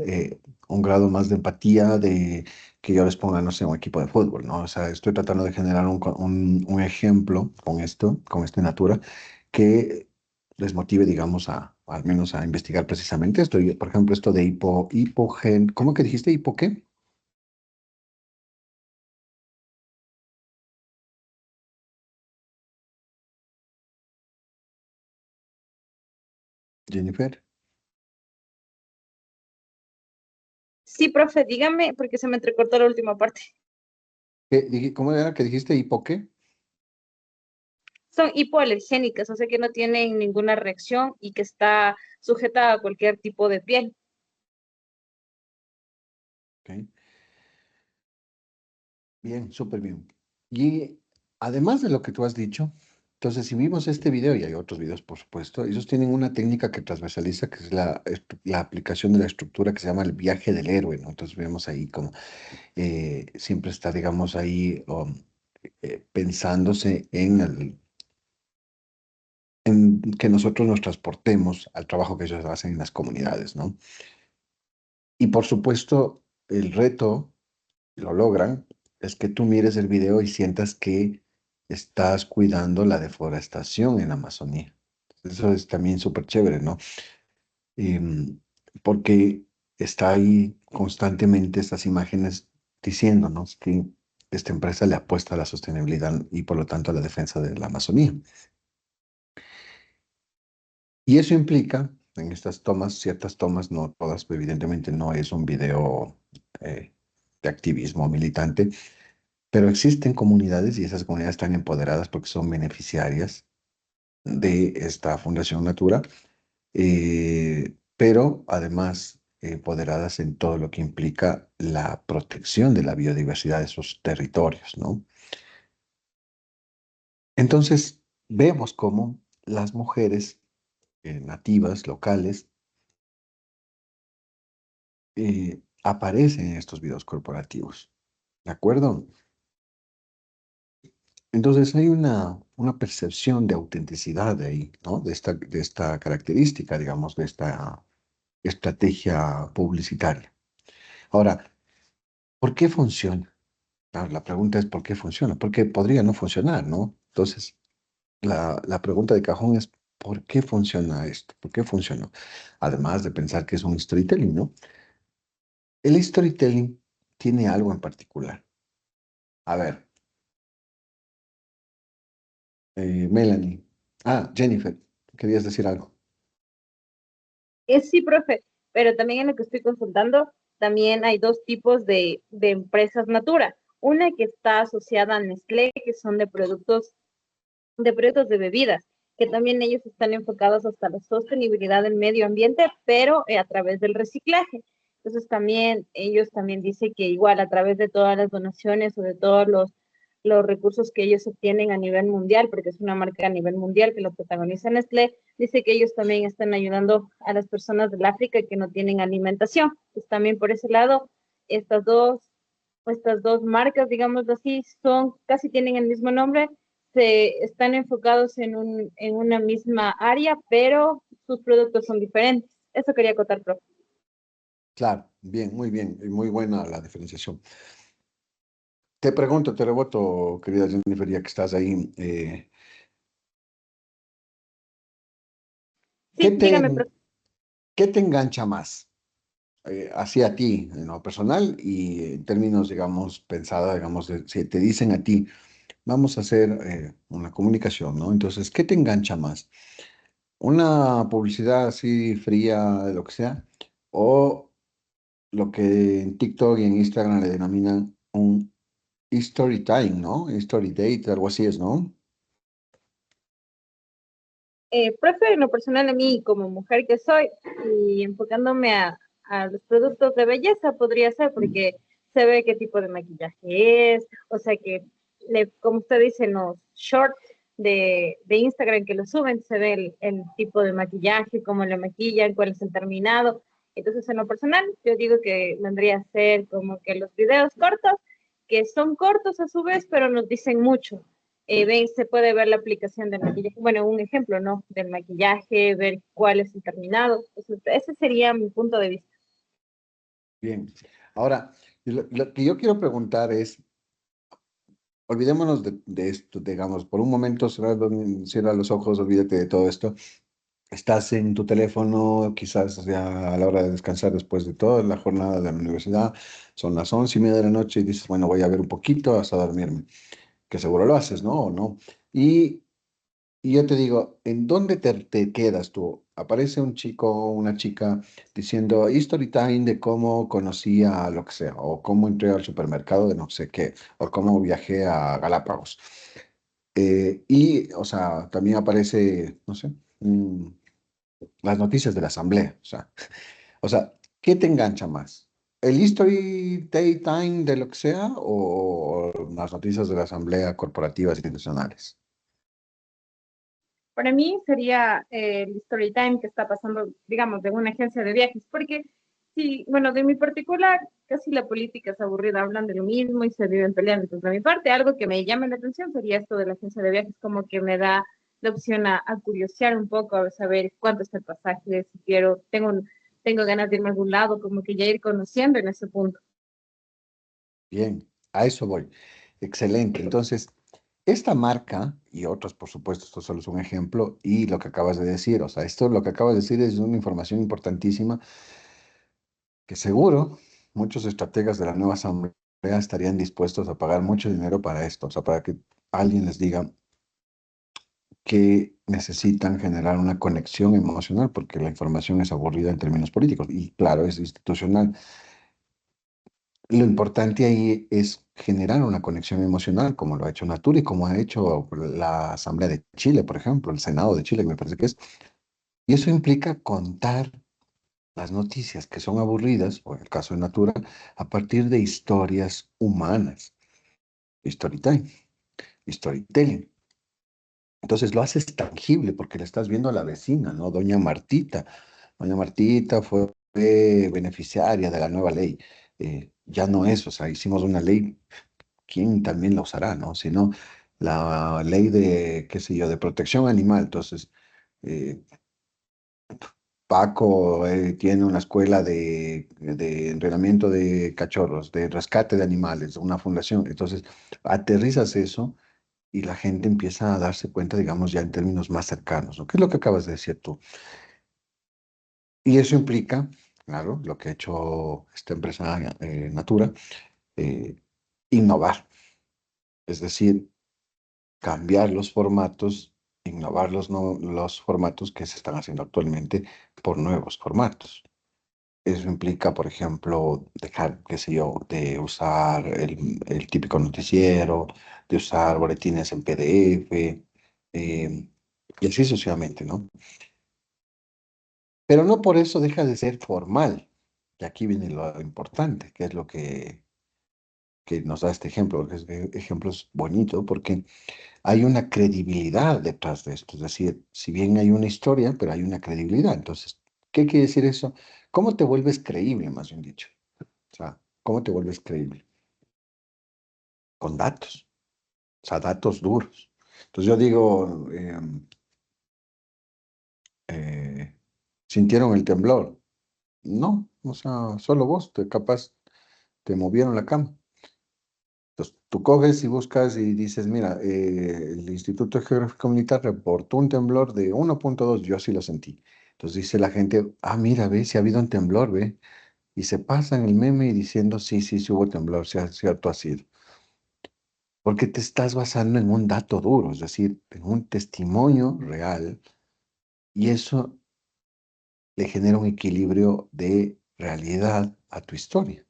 un grado más de empatía de que yo les ponga, no sé, un equipo de fútbol, ¿no? O sea, estoy tratando de generar un ejemplo con esto, con esta Natura, que les motive, digamos, al menos a investigar precisamente esto. Y, por ejemplo, esto de hipogen, ¿cómo que dijiste? ¿Hipo qué? Jennifer. Sí, profe, dígame, porque se me entrecortó la última parte. ¿Cómo era que dijiste? ¿Hipo qué? Son hipoalergénicas, o sea que no tienen ninguna reacción y que está sujeta a cualquier tipo de piel. Ok. Bien, súper bien. Y además de lo que tú has dicho, entonces si vimos este video, y hay otros videos por supuesto, ellos tienen una técnica que transversaliza, que es la aplicación de la estructura que se llama el viaje del héroe, ¿no? Entonces vemos ahí como siempre está, digamos, ahí pensándose en que nosotros nos transportemos al trabajo que ellos hacen en las comunidades, ¿no? Y por supuesto, el reto lo logran, es que tú mires el video y sientas que estás cuidando la deforestación en la Amazonía. Eso es también súper chévere, ¿no? Em, Porque está ahí constantemente estas imágenes diciéndonos que esta empresa le apuesta a la sostenibilidad y por lo tanto a la defensa de la Amazonía. Y eso implica en estas tomas, ciertas tomas, no todas, evidentemente no es un video de activismo militante, pero existen comunidades y esas comunidades están empoderadas porque son beneficiarias de esta Fundación Natura, pero además empoderadas en todo lo que implica la protección de la biodiversidad de sus territorios, ¿no? Entonces, vemos cómo las mujeres nativas, locales, aparecen en estos videos corporativos, ¿de acuerdo? Entonces hay una percepción de autenticidad de ahí, ¿no? De esta característica, digamos, de esta estrategia publicitaria. Ahora, ¿por qué funciona? Claro, la pregunta es ¿por qué funciona? Porque podría no funcionar, ¿no? Entonces, la pregunta de cajón es ¿por qué funciona esto? ¿Por qué funcionó? Además de pensar que es un storytelling, ¿no? El storytelling tiene algo en particular. A ver, Melanie. Jennifer, ¿querías decir algo? Sí, profe, pero también en lo que estoy consultando, también hay dos tipos de empresas Natura. Una que está asociada a Nestlé, que son de productos de bebidas, que también ellos están enfocados hasta la sostenibilidad del medio ambiente, pero a través del reciclaje. Entonces también ellos también dicen que igual a través de todas las donaciones o de todos los recursos que ellos obtienen a nivel mundial, porque es una marca a nivel mundial que lo protagoniza Nestlé, dice que ellos también están ayudando a las personas del África que no tienen alimentación. Pues también por ese lado, estas dos marcas, digamos así, son, casi tienen el mismo nombre, se están enfocados en una misma área, pero sus productos son diferentes. Eso quería acotar, profe. Claro, bien, y muy buena la diferenciación. Te pregunto, te reboto, querida Jennifer, ya que estás ahí, ¿qué Sí, te, dígame, profe. ¿qué te engancha más? Hacia ti, en lo personal y en términos, digamos, pensada, digamos, si te dicen a ti, vamos a hacer una comunicación, ¿no? Entonces, ¿qué te engancha más? ¿Una publicidad así fría, de lo que sea? ¿O lo que en TikTok y en Instagram le denominan un story time, ¿no? Story date, algo así es, ¿no? Profe, en lo personal, a mí como mujer que soy, y enfocándome a los productos de belleza, podría ser, porque se ve qué tipo de maquillaje es, o sea que, como usted dice, en los shorts de Instagram que lo suben, se ve el tipo de maquillaje, cómo le maquillan, cuál es el terminado. Entonces, en lo personal, yo digo que vendría a ser como que los videos cortos, que son cortos a su vez, pero nos dicen mucho. Se puede ver la aplicación del maquillaje, bueno, un ejemplo, ¿no? Del maquillaje, ver cuál es el terminado. Ese sería mi punto de vista. Bien. Ahora, lo que yo quiero preguntar es, olvidémonos de esto, digamos, por un momento cierra los ojos, olvídate de todo esto. Estás en tu teléfono, quizás ya a la hora de descansar después de toda la jornada de la universidad, son las 11:30 de la noche y dices, bueno, voy a ver un poquito hasta dormirme, que seguro lo haces, ¿no? ¿O no? Y, y yo te digo, ¿en dónde te quedas tú? Aparece un chico o una chica diciendo story time de cómo conocí a lo que sea, o cómo entré al supermercado de no sé qué, o cómo viajé a Galápagos. O sea, también aparece, no sé, las noticias de la asamblea. O sea, ¿qué te engancha más? ¿El History Daytime de lo que sea o las noticias de la asamblea corporativas institucionales? Para mí sería el story time que está pasando, digamos, de una agencia de viajes, porque sí, bueno, de mi particular, casi la política es aburrida, hablan de lo mismo y se viven peleando. Entonces, de mi parte, algo que me llame la atención sería esto de la agencia de viajes, como que me da la opción a curiosear un poco, a saber cuánto está el pasaje, si quiero, tengo ganas de irme a algún lado, como que ya ir conociendo en ese punto. Bien, a eso voy. Excelente. Entonces, esta marca y otros, por supuesto, esto solo es un ejemplo y lo que acabas de decir, o sea, esto lo que acabas de decir es una información importantísima que seguro muchos estrategas de la nueva asamblea estarían dispuestos a pagar mucho dinero para esto, o sea, para que alguien les diga que necesitan generar una conexión emocional, porque la información es aburrida en términos políticos y claro, es institucional. Lo importante ahí es generar una conexión emocional, como lo ha hecho Natura y como ha hecho la Asamblea de Chile, por ejemplo, el Senado de Chile, que me parece que es. Y eso implica contar las noticias que son aburridas, o en el caso de Natura, a partir de historias humanas. Storytime, storytelling. Entonces lo haces tangible porque le estás viendo a la vecina, ¿no? Doña Martita. Doña Martita fue beneficiaria de la nueva ley. Ya no es, o sea, hicimos una ley, ¿quién también la usará, no? Sino la ley de, qué sé yo, de protección animal. Entonces, eh, Paco tiene una escuela de entrenamiento de cachorros, de rescate de animales, una fundación. Entonces, aterrizas eso y la gente empieza a darse cuenta, digamos, ya en términos más cercanos, ¿no? ¿Qué es lo que acabas de decir tú? Y eso implica, claro, lo que ha hecho esta empresa Natura, eh, innovar, es decir, cambiar los formatos, innovar los formatos que se están haciendo actualmente por nuevos formatos. Eso implica, por ejemplo, dejar, qué sé yo, de usar el típico noticiero, de usar boletines en PDF, y así sucesivamente, ¿no? Pero no por eso deja de ser formal. Y aquí viene lo importante, que es lo que nos da este ejemplo, que ejemplo es bonito porque hay una credibilidad detrás de esto. Es decir, si bien hay una historia, pero hay una credibilidad. Entonces, ¿qué quiere decir eso? ¿Cómo te vuelves creíble, más bien dicho? O sea, ¿cómo te vuelves creíble? Con datos, o sea, datos duros. Entonces yo digo, eh, ¿sintieron el temblor? No, o sea, solo vos, capaz, te movieron la cama. Entonces, tú coges y buscas y dices, mira, el Instituto Geográfico Militar reportó un temblor de 1.2, yo así lo sentí. Entonces dice la gente, ah, mira, ve, si ha habido un temblor, ve. Y se pasan el meme y diciendo, sí, sí, sí hubo temblor, cierto ha sido. Porque te estás basando en un dato duro, es decir, en un testimonio real, y eso le genera un equilibrio de realidad a tu historia.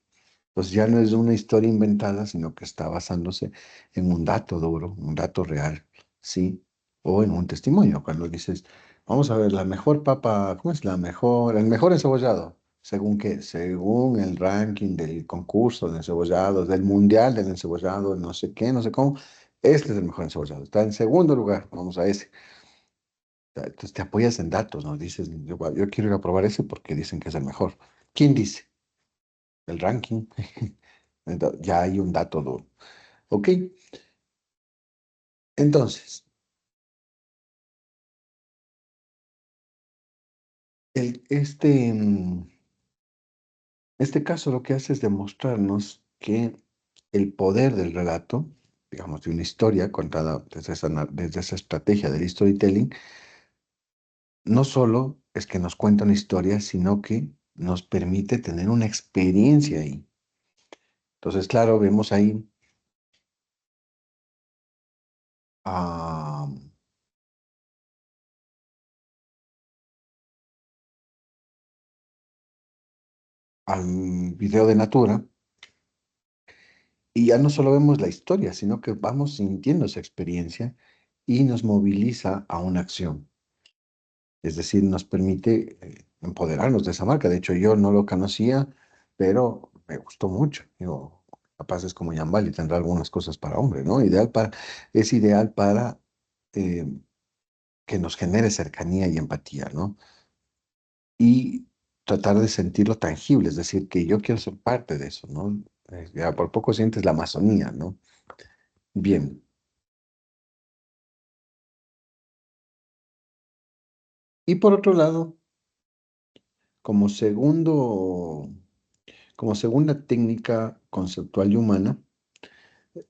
Pues ya no es una historia inventada, sino que está basándose en un dato duro, un dato real, ¿sí? O en un testimonio. Cuando dices, vamos a ver, la mejor papa, ¿cómo es la mejor? El mejor encebollado. ¿Según qué? Según el ranking del concurso de encebollados, del mundial del encebollado, no sé qué, no sé cómo. Este es el mejor encebollado. Está en segundo lugar. Vamos a ese. Entonces te apoyas en datos, ¿no? Dices, yo quiero ir a probar ese porque dicen que es el mejor. ¿Quién dice? El ranking. Ya hay un dato duro. ¿Ok? Entonces, este caso lo que hace es demostrarnos que el poder del relato, digamos, de una historia contada desde esa estrategia del storytelling, no solo es que nos cuenta una historia, sino que nos permite tener una experiencia ahí. Entonces, claro, vemos ahí a, al video de Natura. Y ya no solo vemos la historia, sino que vamos sintiendo esa experiencia y nos moviliza a una acción. Es decir, nos permite empoderarnos de esa marca. De hecho, yo no lo conocía, pero me gustó mucho. Digo, capaz es como Yambali, tendrá algunas cosas para hombre, ¿no? Es ideal para eh, que nos genere cercanía y empatía, ¿no? Y tratar de sentirlo tangible, es decir, que yo quiero ser parte de eso, ¿no? Ya por poco sientes la Amazonía, ¿no? Bien. Y por otro lado, como segundo, como segunda técnica conceptual y humana,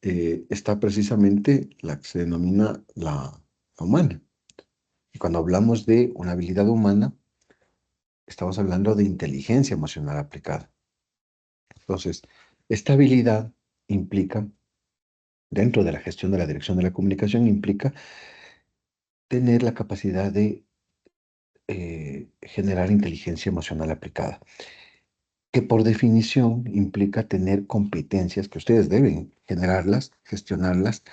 está precisamente la que se denomina la humana. Y cuando hablamos de una habilidad humana, estamos hablando de inteligencia emocional aplicada. Entonces, esta habilidad implica, dentro de la gestión de la dirección de la comunicación, implica tener la capacidad de generar inteligencia emocional aplicada, que por definición implica tener competencias que ustedes deben generarlas, gestionarlas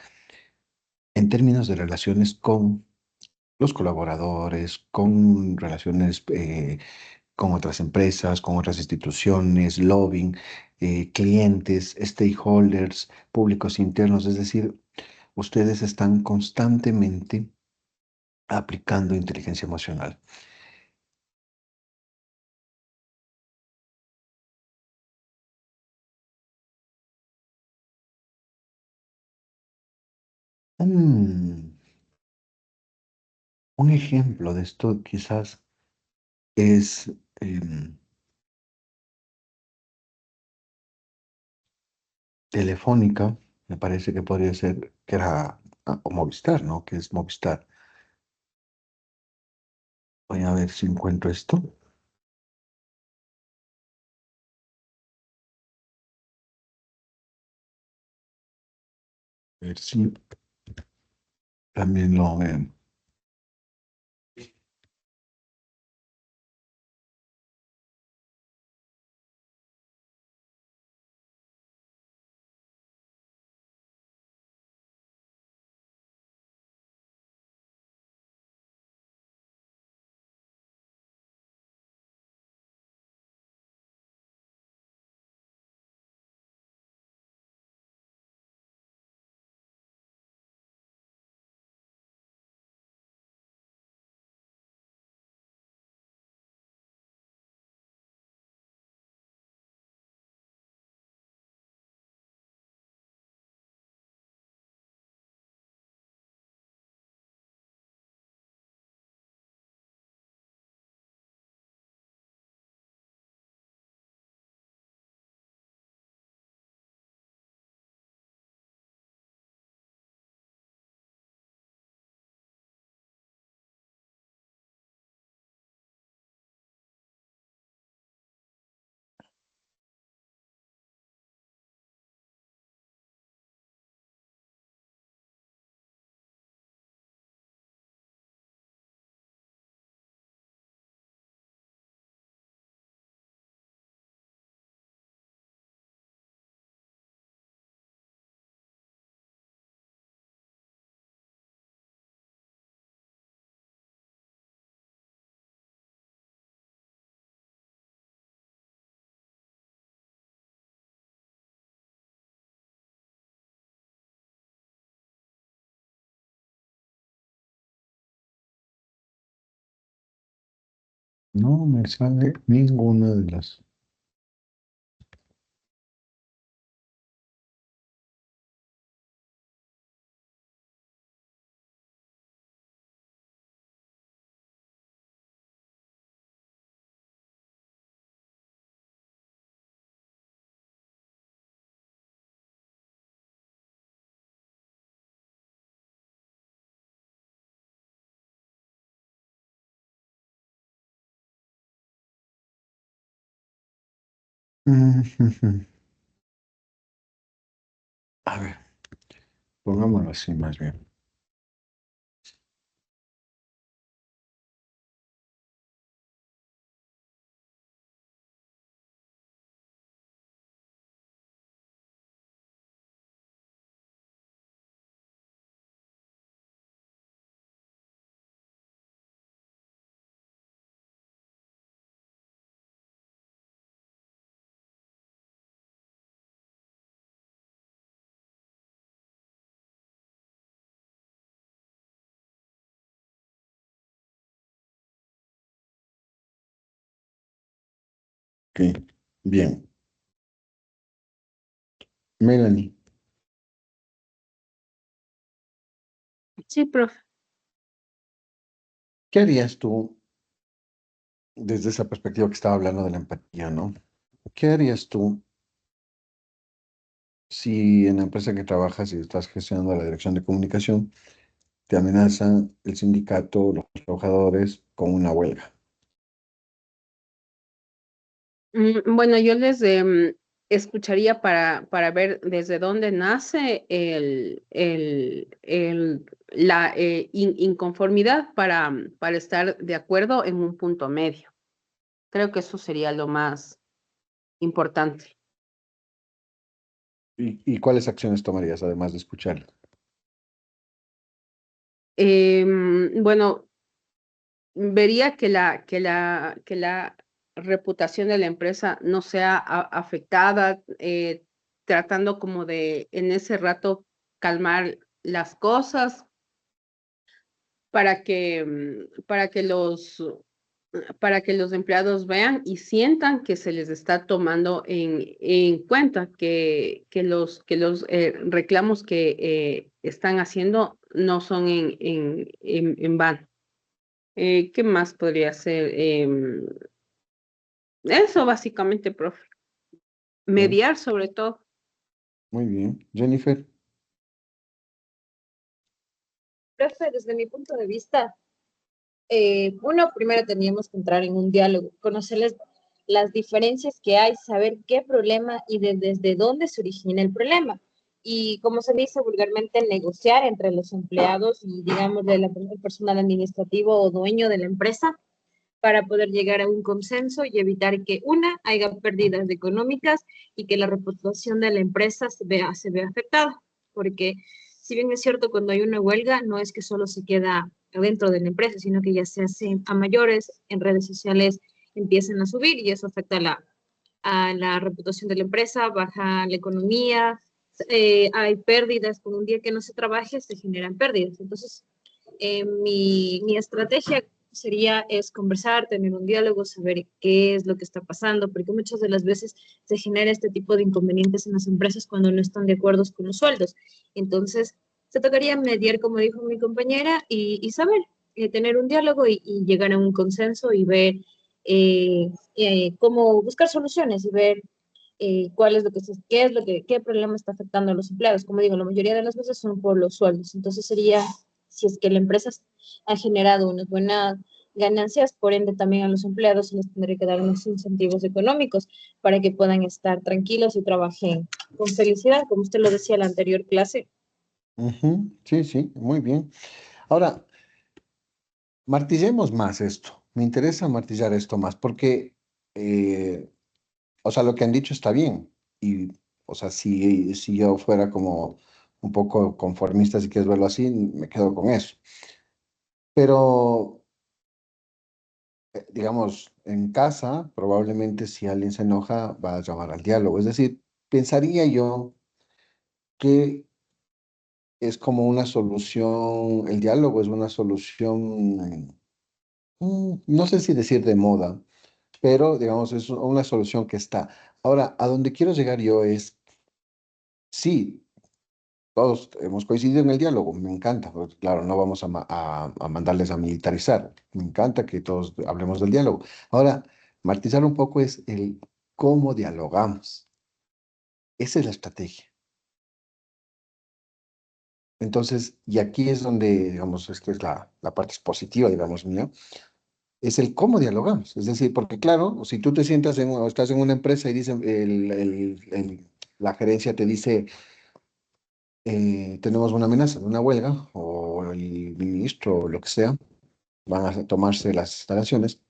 en términos de relaciones con los colaboradores, con relaciones con otras empresas, con otras instituciones, lobbying, clientes, stakeholders, públicos internos. Es decir, ustedes están constantemente aplicando inteligencia emocional. Un, un ejemplo de esto quizás es Telefónica, me parece que podría ser, que era, o Movistar, ¿no? Que es Movistar. Voy a ver si encuentro esto. A ver si también lo vemos. No me sale ninguna de las. A ver, pongámoslo así más bien. Ok, bien. Melanie, Sí, profe. ¿qué harías tú desde esa perspectiva que estaba hablando de la empatía, ¿no? ¿Qué harías tú si en la empresa que trabajas y estás gestionando la dirección de comunicación, te amenazan el sindicato, los trabajadores con una huelga? Bueno, yo les escucharía para ver desde dónde nace la inconformidad para estar de acuerdo en un punto medio. Creo que eso sería lo más importante. ¿Y cuáles acciones tomarías además de escucharlo? Bueno, vería que la reputación de la empresa no sea afectada, tratando como de en ese rato calmar las cosas para que, para que los empleados vean y sientan que se les está tomando en cuenta, que los reclamos que están haciendo no son en vano. ¿Qué más podría ser? Eso básicamente, profe. Bien, Mediar sobre todo. muy bien. Jennifer, Profe, desde mi punto de vista, uno, primero tendríamos que entrar en un diálogo, conocerles las diferencias que hay, saber qué problema y desde dónde se origina el problema. y, como se dice vulgarmente, negociar entre los empleados y, digamos, el personal administrativo o dueño de la empresa para poder llegar a un consenso y evitar que, haya pérdidas económicas y que la reputación de la empresa se vea afectada. Porque, si bien es cierto, cuando hay una huelga, no es que solo se queda dentro de la empresa, sino que ya se hace a mayores, en redes sociales empiezan a subir y eso afecta a la reputación de la empresa, baja la economía, hay pérdidas, con un día que no se trabaje se generan pérdidas. Entonces, mi estrategia es conversar, tener un diálogo, saber qué es lo que está pasando, porque muchas de las veces se genera este tipo de inconvenientes en las empresas cuando no están de acuerdo con los sueldos. Entonces, se tocaría mediar, como dijo mi compañera, y saber, tener un diálogo y llegar a un consenso y ver cómo buscar soluciones y ver cuál es lo que qué es lo que, qué problema está afectando a los empleados. Como digo, la mayoría de las veces son por los sueldos. Entonces sería, si es que la empresa ha generado unas buenas ganancias, por ende también a los empleados se les tendría que dar unos incentivos económicos para que puedan estar tranquilos y trabajen con felicidad, como usted lo decía en la anterior clase. Ujú, sí, sí, muy bien. Ahora, martillemos más esto. Me interesa martillar esto más porque, o sea, lo que han dicho está bien. Y, o sea, si yo fuera como un poco conformista, si quieres verlo así, me quedo con eso. Pero, digamos, en casa, probablemente si alguien se enoja, va a llamar al diálogo. Es decir, pensaría yo que es como una solución, el diálogo es una solución, no sé si decir de moda, pero digamos, es una solución que está. Ahora, a donde quiero llegar yo es, sí, todos hemos coincidido en el diálogo, me encanta, pues, claro, no vamos a mandarles a militarizar, me encanta que todos hablemos del diálogo. Ahora, martizar un poco es el cómo dialogamos, esa es la estrategia. Entonces, y aquí es donde, digamos, es que es la parte positiva, digamos, mía, es el cómo dialogamos. Es decir, porque claro, si tú te sientas o estás en una empresa y dicen, la gerencia te dice, tenemos una amenaza de una huelga, o el ministro o lo que sea, van a tomarse las instalaciones,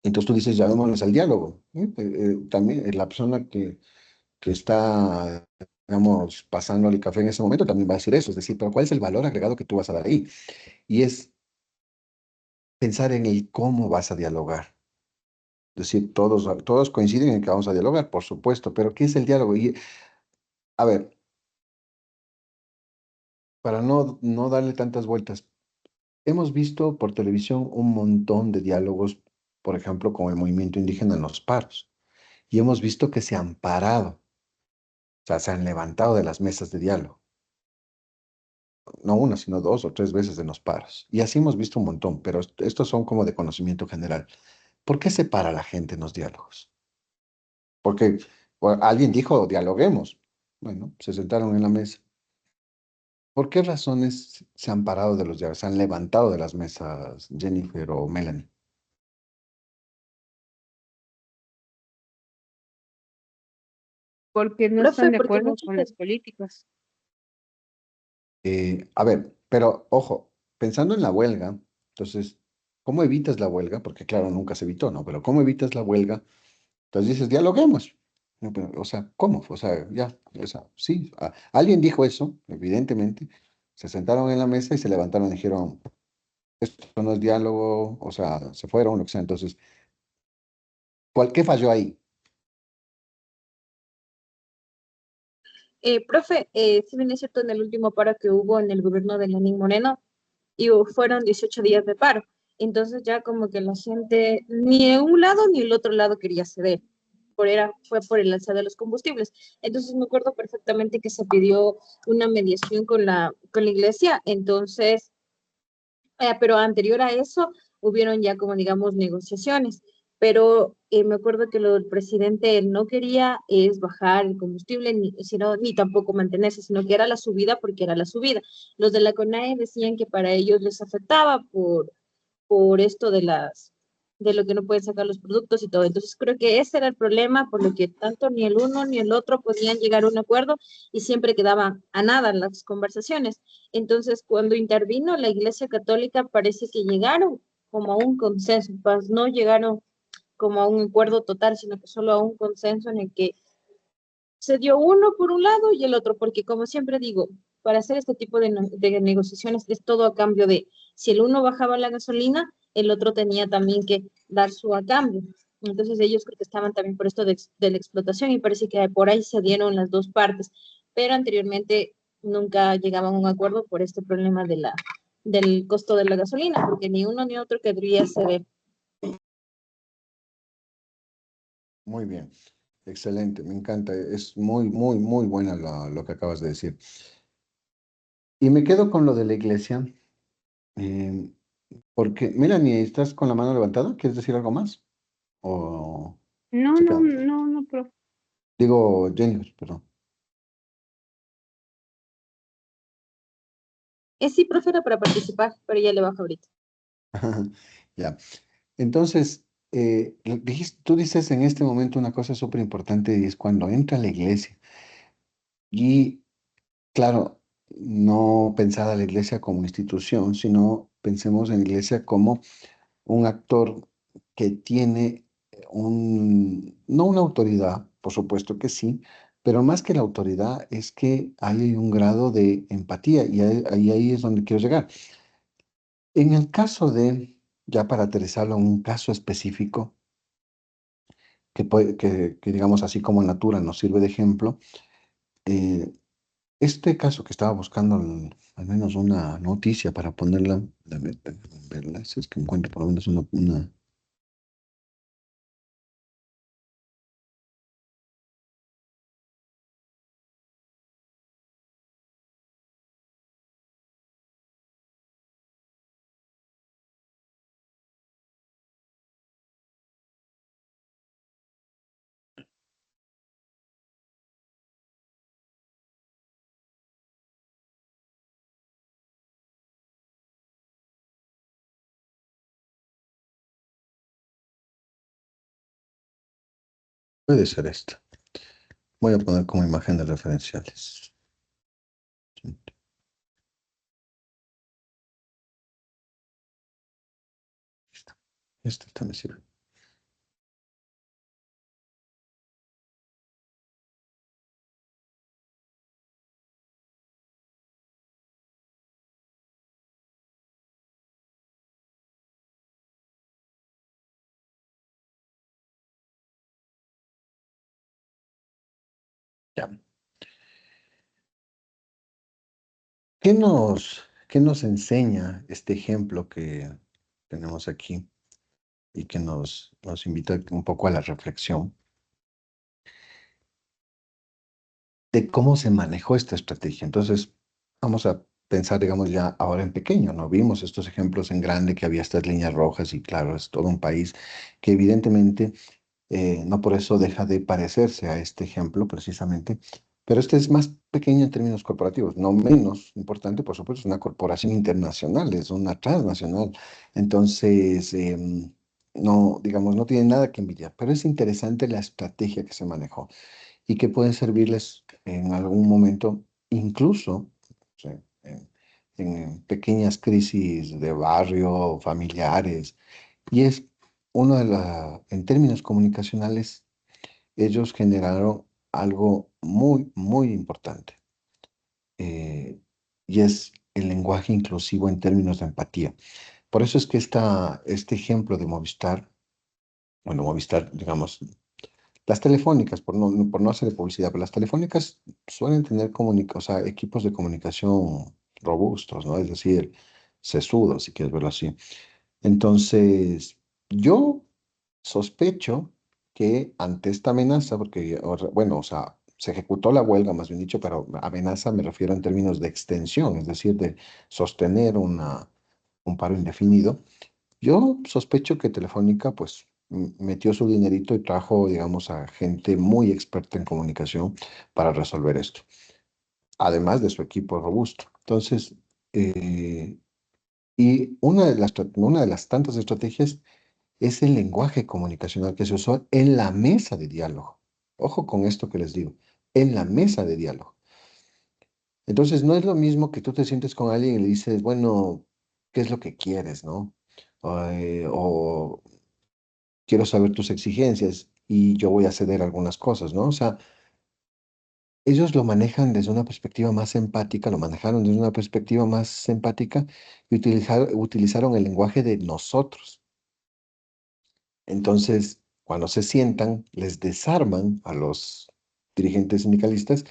entonces tú dices, llamémosles al diálogo. También la persona que está, digamos, pasándole el café en ese momento también va a decir eso, es decir, pero ¿cuál es el valor agregado que tú vas a dar ahí? Y es pensar en el cómo vas a dialogar. Es decir, todos coinciden en que vamos a dialogar, por supuesto, pero ¿qué es el diálogo? Y, a ver, para no darle tantas vueltas, hemos visto por televisión un montón de diálogos, por ejemplo, con el movimiento indígena en los paros, y hemos visto que se han parado, o sea, se han levantado de las mesas de diálogo, no una, sino dos o tres veces en los paros. Y así hemos visto un montón, pero estos son como de conocimiento general. ¿Por qué se para la gente en los diálogos? Porque alguien dijo, dialoguemos. Bueno, se sentaron en la mesa. ¿Por qué razones se han parado de los diálogos, se han levantado de las mesas, Jennifer o Melanie? Porque no Profe, están de porque acuerdo muchas con las políticas. A ver, pero ojo, pensando en la huelga, entonces, ¿cómo evitas la huelga? Porque claro, nunca se evitó, ¿no? Pero ¿cómo evitas la huelga? Entonces dices, dialoguemos. No, pero, o sea, ¿cómo? O sea, ya, o sea, sí, alguien dijo eso, evidentemente, se sentaron en la mesa y se levantaron y dijeron, esto no es diálogo, o sea, se fueron, lo que sea. Entonces, ¿qué falló ahí? Profe, si bien es cierto, en el último paro que hubo en el gobierno de Lenín Moreno, fueron 18 días de paro. Entonces ya como que la gente ni de un lado ni el otro lado quería ceder. Fue por el alza de los combustibles. Entonces me acuerdo perfectamente que se pidió una mediación con la iglesia. Entonces, pero anterior a eso hubieron ya como digamos negociaciones. Pero me acuerdo que lo del presidente él no quería es bajar el combustible, ni tampoco mantenerse, sino que era la subida porque era la subida. Los de la CONAE decían que para ellos les afectaba por esto de de lo que no pueden sacar los productos y todo. Entonces creo que ese era el problema, por lo que tanto ni el uno ni el otro podían llegar a un acuerdo y siempre quedaban a nada las conversaciones. Entonces cuando intervino la Iglesia Católica parece que llegaron como a un consenso, pues no llegaron como a un acuerdo total, sino que solo a un consenso en el que se dio uno por un lado y el otro, porque como siempre digo, para hacer este tipo de negociaciones es todo a cambio de, si el uno bajaba la gasolina, el otro tenía también que dar su a cambio. Entonces ellos creo que estaban también por esto de la explotación y parece que por ahí se dieron las dos partes, pero anteriormente nunca llegaban a un acuerdo por este problema del costo de la gasolina, porque ni uno ni otro querría ceder. Muy bien, excelente, me encanta. Es muy buena lo que acabas de decir. Y me quedo con lo de la iglesia, eh, porque, Melanie, ¿estás con la mano levantada? ¿Quieres decir algo más? O No, se no, queda. no, no, profe. Digo, Jennifer, perdón. Es sí, profe, era para participar, pero ya le bajo ahorita. Ya. Entonces, tú dices en este momento una cosa súper importante y es cuando entra a la iglesia. Y claro, no pensar a la iglesia como institución, sino pensemos en la iglesia como un actor que tiene no una autoridad, por supuesto que sí, pero más que la autoridad es que hay un grado de empatía y ahí es donde quiero llegar. En el caso de, ya para aterrizarlo en un caso específico, que digamos así como Natura nos sirve de ejemplo, eh, este caso que estaba buscando al menos una noticia para ponerla, déjame verla, si es que encuentro por lo menos una. Puede ser esto. Voy a poner como imagen de referenciales. Esta me sirve. Ya. ¿Qué nos enseña este ejemplo que tenemos aquí y que nos invita un poco a la reflexión de cómo se manejó esta estrategia? Entonces, vamos a pensar, digamos, ya ahora en pequeño, ¿no? Vimos estos ejemplos en grande, que había estas líneas rojas y claro, es todo un país que evidentemente no por eso deja de parecerse a este ejemplo precisamente, pero este es más pequeño en términos corporativos, no menos importante, por supuesto, es una corporación internacional, es una transnacional, entonces, no, digamos, no tiene nada que envidiar, pero es interesante la estrategia que se manejó y que pueden servirles en algún momento, incluso o sea, en pequeñas crisis de barrio, familiares, y es en términos comunicacionales, ellos generaron algo muy importante, eh, y es el lenguaje inclusivo en términos de empatía. Por eso es que este ejemplo de Movistar, bueno, Movistar, digamos, las telefónicas, por no hacer publicidad, pero las telefónicas suelen tener o sea, equipos de comunicación robustos, ¿no? Es decir, sesudos, si quieres verlo así. Entonces, yo sospecho que ante esta amenaza, porque, bueno, o sea, se ejecutó la huelga, más bien dicho, pero amenaza me refiero en términos de extensión, es decir, de sostener un paro indefinido. Yo sospecho que Telefónica, pues, metió su dinerito y trajo, digamos, a gente muy experta en comunicación para resolver esto, además de su equipo robusto. Entonces, y una de las tantas estrategias es el lenguaje comunicacional que se usó en la mesa de diálogo. Ojo con esto que les digo, en la mesa de diálogo. Entonces, no es lo mismo que tú te sientes con alguien y le dices, bueno, ¿qué es lo que quieres, no? O quiero saber tus exigencias y yo voy a ceder algunas cosas, ¿no? O sea, ellos lo manejan desde una perspectiva más empática, lo manejaron desde una perspectiva más empática y utilizaron el lenguaje de nosotros. Entonces, cuando se sientan, les desarman a los dirigentes sindicalistas,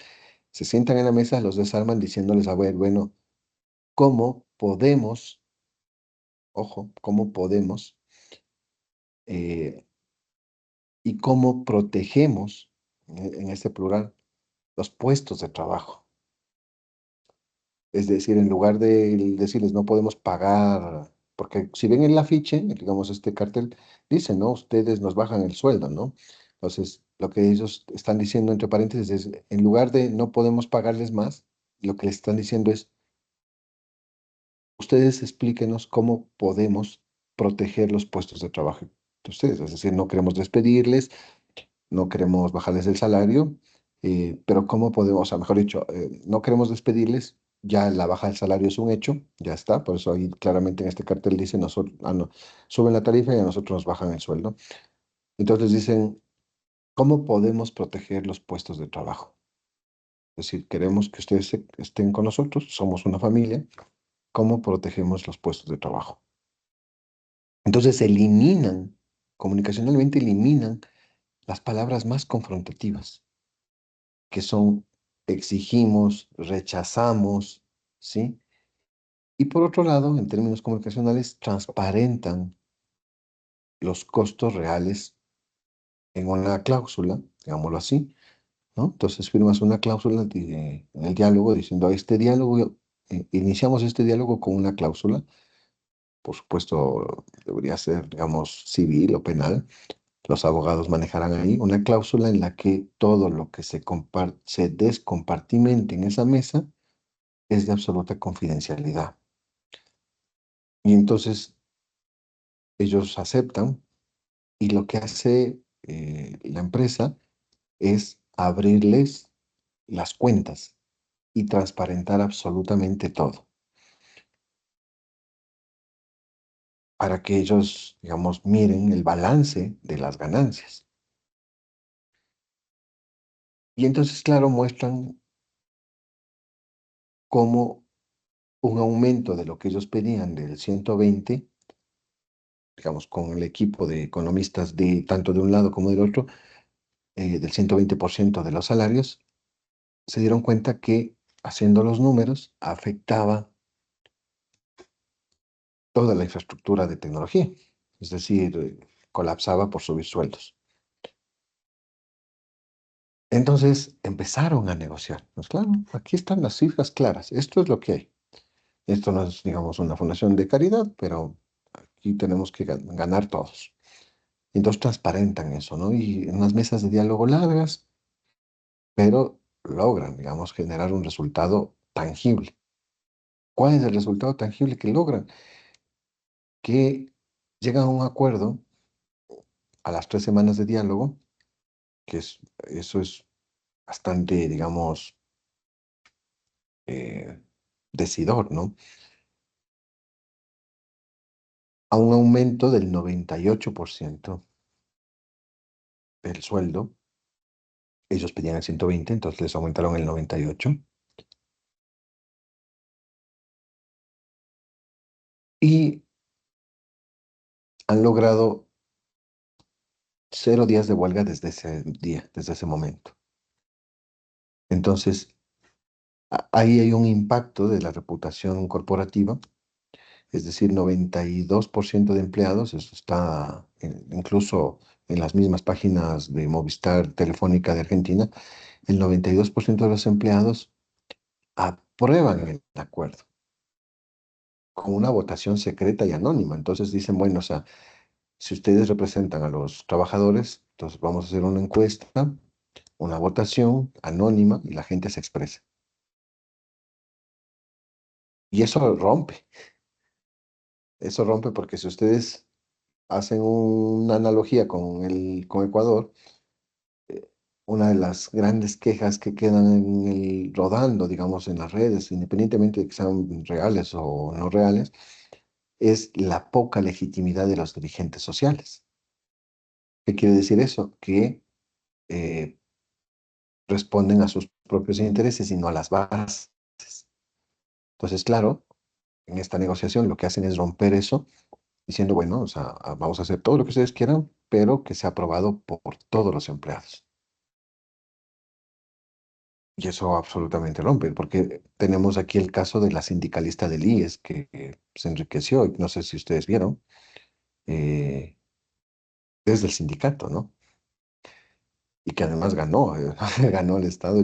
se sientan en la mesa, los desarman diciéndoles, a ver, bueno, ¿cómo podemos, ojo, cómo podemos eh, y cómo protegemos, en este plural, los puestos de trabajo? Es decir, en lugar de decirles no podemos pagar, porque si ven el afiche, digamos este cartel, dice, ¿no? Ustedes nos bajan el sueldo, ¿no? Entonces, lo que ellos están diciendo entre paréntesis es, en lugar de no podemos pagarles más, lo que les están diciendo es, ustedes explíquenos cómo podemos proteger los puestos de trabajo de ustedes. Es decir, no queremos despedirles, no queremos bajarles el salario, pero ¿cómo podemos, o sea, mejor dicho, no queremos despedirles, ya la baja del salario es un hecho, ya está, por eso ahí claramente en este cartel dice, nosotros, no, suben la tarifa y a nosotros nos bajan el sueldo. Entonces dicen, ¿cómo podemos proteger los puestos de trabajo? Es decir, queremos que ustedes estén con nosotros, somos una familia, ¿cómo protegemos los puestos de trabajo? Entonces eliminan, comunicacionalmente eliminan las palabras más confrontativas, que son exigimos, rechazamos, ¿sí? Y por otro lado, en términos comunicacionales, transparentan los costos reales en una cláusula, digámoslo así, ¿no? Entonces firmas una cláusula en el diálogo diciendo, este diálogo, iniciamos este diálogo con una cláusula, por supuesto, debería ser, digamos, civil o penal. Los abogados manejarán ahí una cláusula en la que todo lo que se descompartimente en esa mesa es de absoluta confidencialidad. Y entonces ellos aceptan y lo que hace la empresa es abrirles las cuentas y transparentar absolutamente todo para que ellos, digamos, miren el balance de las ganancias. Y entonces, claro, muestran cómo un aumento de lo que ellos pedían del 120, digamos, con el equipo de economistas de tanto de un lado como del otro, del 120% de los salarios, se dieron cuenta que haciendo los números afectaba toda la infraestructura de tecnología, es decir, colapsaba por subir sueldos. Entonces empezaron a negociar. Pues claro, aquí están las cifras claras, esto es lo que hay. Esto no es, digamos, una fundación de caridad, pero aquí tenemos que ganar todos. Entonces transparentan eso, ¿no? Y en unas mesas de diálogo largas, pero logran, digamos, generar un resultado tangible. ¿Cuál es el resultado tangible que logran? Que llegan a un acuerdo a las 3 semanas de diálogo, eso es bastante, digamos, eh, decidor, ¿no? A un aumento del 98% del sueldo. Ellos pedían el 120, entonces les aumentaron el 98. Y han logrado 0 días de huelga desde ese día, desde ese momento. Entonces, ahí hay un impacto de la reputación corporativa, es decir, 92% de empleados, eso está incluso en las mismas páginas de Movistar Telefónica de Argentina, el 92% de los empleados aprueban el acuerdo con una votación secreta y anónima. Entonces dicen, bueno, o sea, si ustedes representan a los trabajadores, entonces vamos a hacer una encuesta, una votación anónima y la gente se expresa. Y eso rompe porque si ustedes hacen una analogía con Ecuador, una de las grandes quejas que quedan rodando, digamos, en las redes, independientemente de que sean reales o no reales, es la poca legitimidad de los dirigentes sociales. ¿Qué quiere decir eso? Que eh, responden a sus propios intereses y no a las bases. Entonces, claro, en esta negociación lo que hacen es romper eso, diciendo, bueno, o sea, vamos a hacer todo lo que ustedes quieran, pero que sea aprobado por todos los empleados. Y eso absolutamente rompe, porque tenemos aquí el caso de la sindicalista del IES que se enriqueció, y no sé si ustedes vieron, eh, desde el sindicato, ¿no? Y que además ganó, ganó el Estado y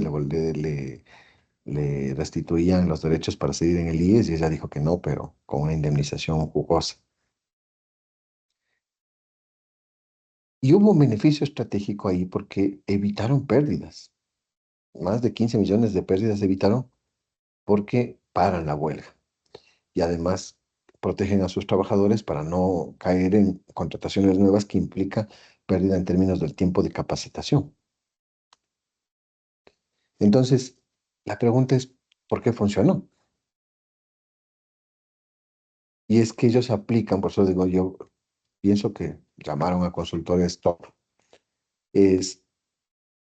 le restituían los derechos para seguir en el IES y ella dijo que no, pero con una indemnización jugosa. Y hubo un beneficio estratégico ahí porque evitaron pérdidas. Más de 15 millones de pérdidas evitaron porque paran la huelga. Y además protegen a sus trabajadores para no caer en contrataciones nuevas que implica pérdida en términos del tiempo de capacitación. Entonces, la pregunta es, ¿por qué funcionó? Y es que ellos aplican, por eso digo yo, pienso que llamaron a consultores top, es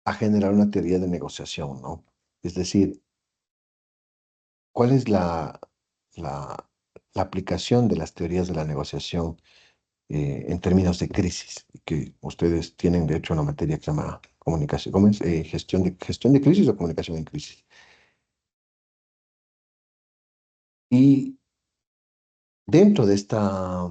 a generar una teoría de negociación, ¿no? Es decir, ¿cuál es la, la aplicación de las teorías de la negociación en términos de crisis? Que ustedes tienen, de hecho, una materia que se llama comunicación, ¿cómo es? Gestión de crisis o comunicación en crisis. Y dentro de esta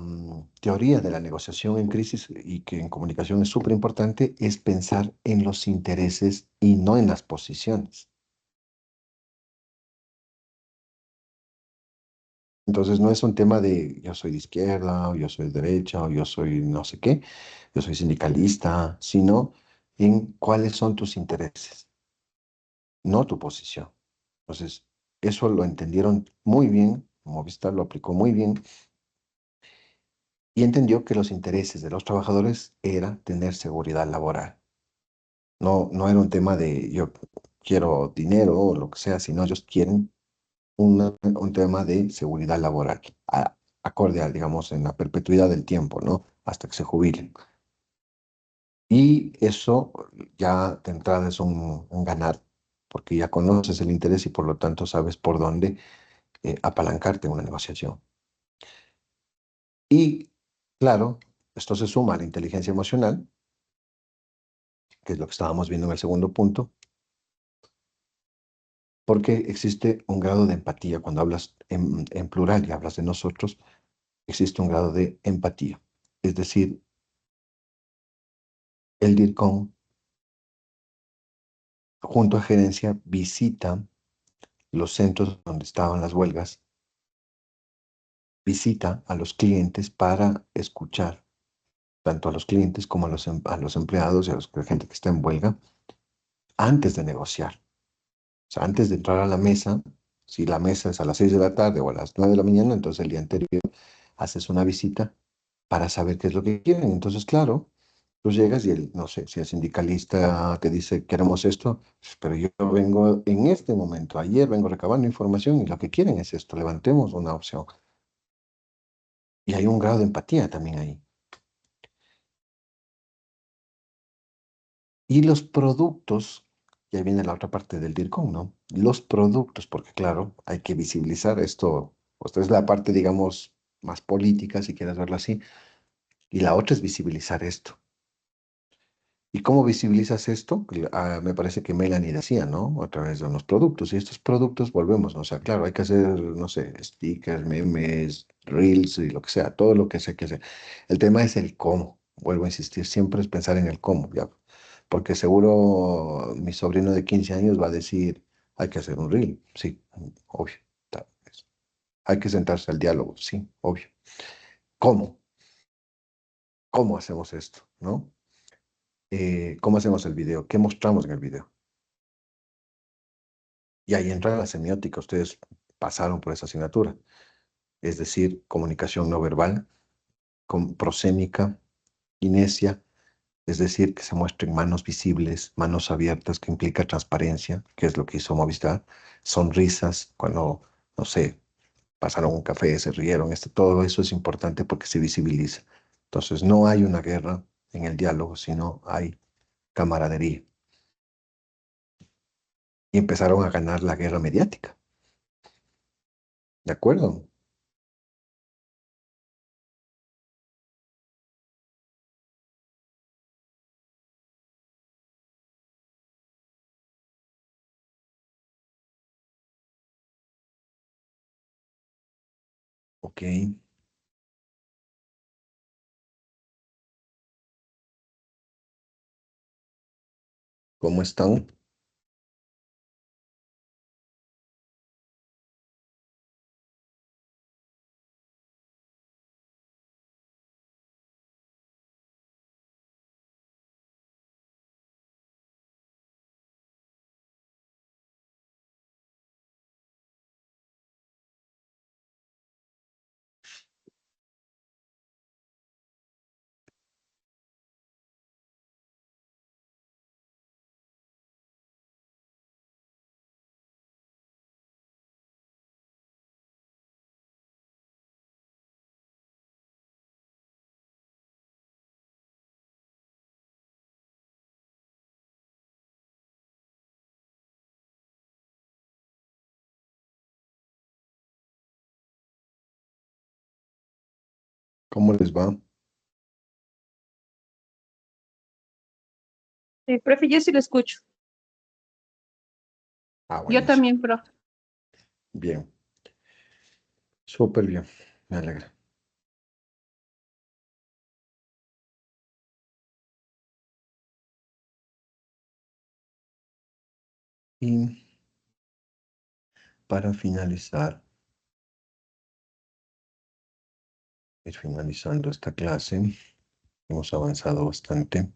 teoría de la negociación en crisis y que en comunicación es súper importante, es pensar en los intereses y no en las posiciones. Entonces no es un tema de yo soy de izquierda, o yo soy de derecha, o yo soy no sé qué, yo soy sindicalista, sino en cuáles son tus intereses, no tu posición. Entonces, eso lo entendieron muy bien, Movistar lo aplicó muy bien y entendió que los intereses de los trabajadores era tener seguridad laboral. No, no era un tema de yo quiero dinero o lo que sea, sino ellos quieren un tema de seguridad laboral, acorde a, digamos, en la perpetuidad del tiempo, ¿no? Hasta que se jubilen. Y eso ya de entrada es un ganar, porque ya conoces el interés y por lo tanto sabes por dónde apalancarte en una negociación. Y claro, esto se suma a la inteligencia emocional, que es lo que estábamos viendo en el segundo punto, porque existe un grado de empatía. Cuando hablas en plural y hablas de nosotros, existe un grado de empatía. Es decir, el DIRCOM, junto a gerencia, visita los centros donde estaban las huelgas, visita a los clientes para escuchar tanto a los clientes como a los empleados y a la gente que está en huelga antes de negociar. O sea, antes de entrar a la mesa, si la mesa es a las 6 de la tarde o a las 9 de la mañana, entonces el día anterior haces una visita para saber qué es lo que quieren. Entonces, claro, tú llegas y no sé, si el sindicalista te dice, queremos esto, pero yo vengo en este momento, ayer vengo recabando información y lo que quieren es esto, levantemos una opción. Y hay un grado de empatía también ahí. Y los productos, y ahí viene la otra parte del DIRCOM, ¿no? Los productos, porque claro, hay que visibilizar esto. Esta es la parte, digamos, más política, si quieres verlo así, y la otra es visibilizar esto. ¿Y cómo visibilizas esto? Me parece que Melanie decía, ¿no? A través de unos productos. Y estos productos volvemos, ¿no? O sea, claro, hay que hacer, no sé, stickers, memes, reels y lo que sea, todo lo que sea que hacer. El tema es el cómo. Vuelvo a insistir, siempre es pensar en el cómo, ¿ya? Porque seguro mi sobrino de 15 años va a decir, hay que hacer un reel. Sí, obvio. Tal vez. Hay que sentarse al diálogo, sí, obvio. ¿Cómo? ¿Cómo hacemos esto? ¿No? ¿Cómo hacemos el video? ¿Qué mostramos en el video? Y ahí entra la semiótica. Ustedes pasaron por esa asignatura. Es decir, comunicación no verbal, prosémica, Inesia, es decir, que se muestren manos visibles, manos abiertas, que implica transparencia, que es lo que hizo Movistar, sonrisas, cuando, no sé, pasaron un café, se rieron, todo eso es importante porque se visibiliza. Entonces, no hay una guerra en el diálogo, sino hay camaradería. Y empezaron a ganar la guerra mediática. ¿De acuerdo? Ok. ¿Cómo están? ¿Cómo les va? Sí, profe, yo sí lo escucho. Ah, Yo buenísimo. también, profe. Bien. Súper bien. Me alegra. Y para finalizar, ir finalizando esta clase, hemos avanzado bastante.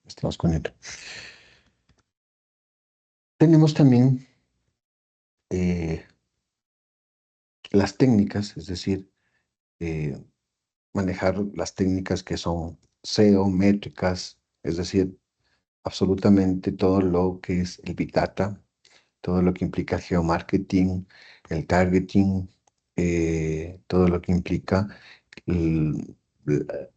Estamos con ello. Tenemos también eh, las técnicas, es decir, eh, manejar las técnicas que son SEO, métricas, es decir, absolutamente todo lo que es el Big Data, todo lo que implica el geomarketing, el targeting, todo lo que implica el-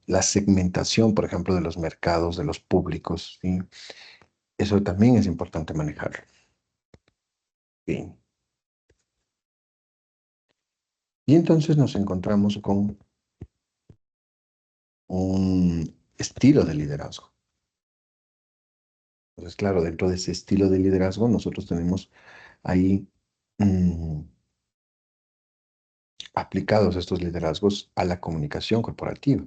la segmentación, por ejemplo, de los mercados, de los públicos, ¿sí? Eso también es importante manejarlo. Bien. Y entonces nos encontramos con un estilo de liderazgo. Entonces, claro, dentro de ese estilo de liderazgo, nosotros tenemos ahí mm, aplicados estos liderazgos a la comunicación corporativa.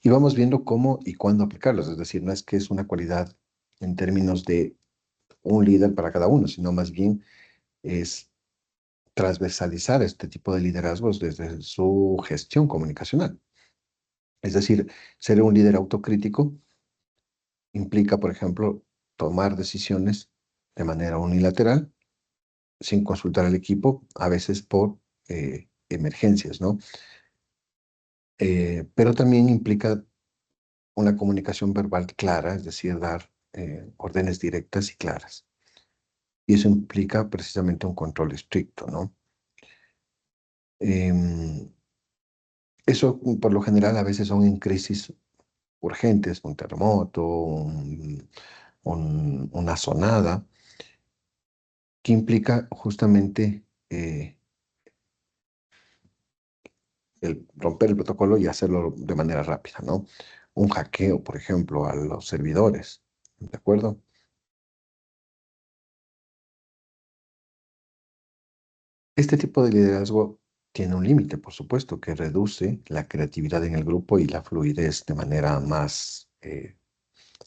Y vamos viendo cómo y cuándo aplicarlos. Es decir, no es que es una cualidad en términos de un líder para cada uno, sino más bien es transversalizar este tipo de liderazgos desde su gestión comunicacional. Es decir, ser un líder autocrítico implica, por ejemplo, tomar decisiones de manera unilateral, sin consultar al equipo, a veces por emergencias, ¿no? Pero también implica una comunicación verbal clara, es decir, dar órdenes directas y claras. Y eso implica precisamente un control estricto, ¿no? Em, Eso por lo general a veces son en crisis urgentes, un terremoto, una sonada, que implica justamente el romper el protocolo y hacerlo de manera rápida, ¿no? Un hackeo, por ejemplo, a los servidores, ¿de acuerdo? Este tipo de liderazgo tiene un límite, por supuesto, que reduce la creatividad en el grupo y la fluidez de manera más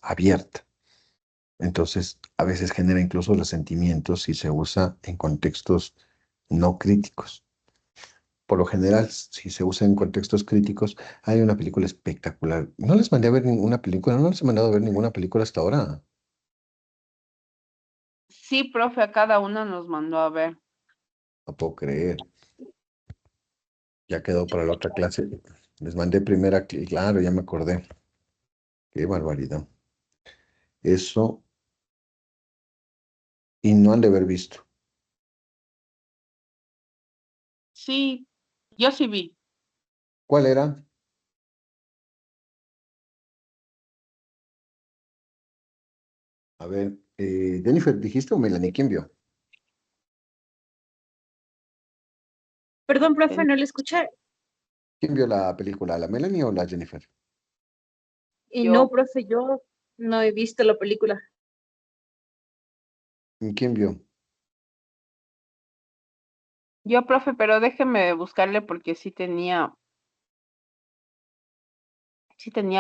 abierta. Entonces, a veces genera incluso resentimientos si se usa en contextos no críticos. Por lo general, si se usa en contextos críticos, hay una película espectacular. No les mandé a ver ninguna película, no les he mandado a ver ninguna película hasta ahora. Sí, profe, a cada uno nos mandó a ver. No puedo creer. Ya quedó para la otra clase. Les mandé primera, claro, ya me acordé. Qué barbaridad. Eso, y no han de haber visto. Sí, yo sí vi. ¿Cuál era? A ver, Jennifer, ¿dijiste o Melanie? ¿Quién vio? Perdón, profe, En- no le escuché. ¿Quién vio la película? ¿La Melanie o la Jennifer? Y Yo, no, profe, yo no he visto la película. ¿Quién vio? yo, profe, pero déjeme buscarle porque sí tenía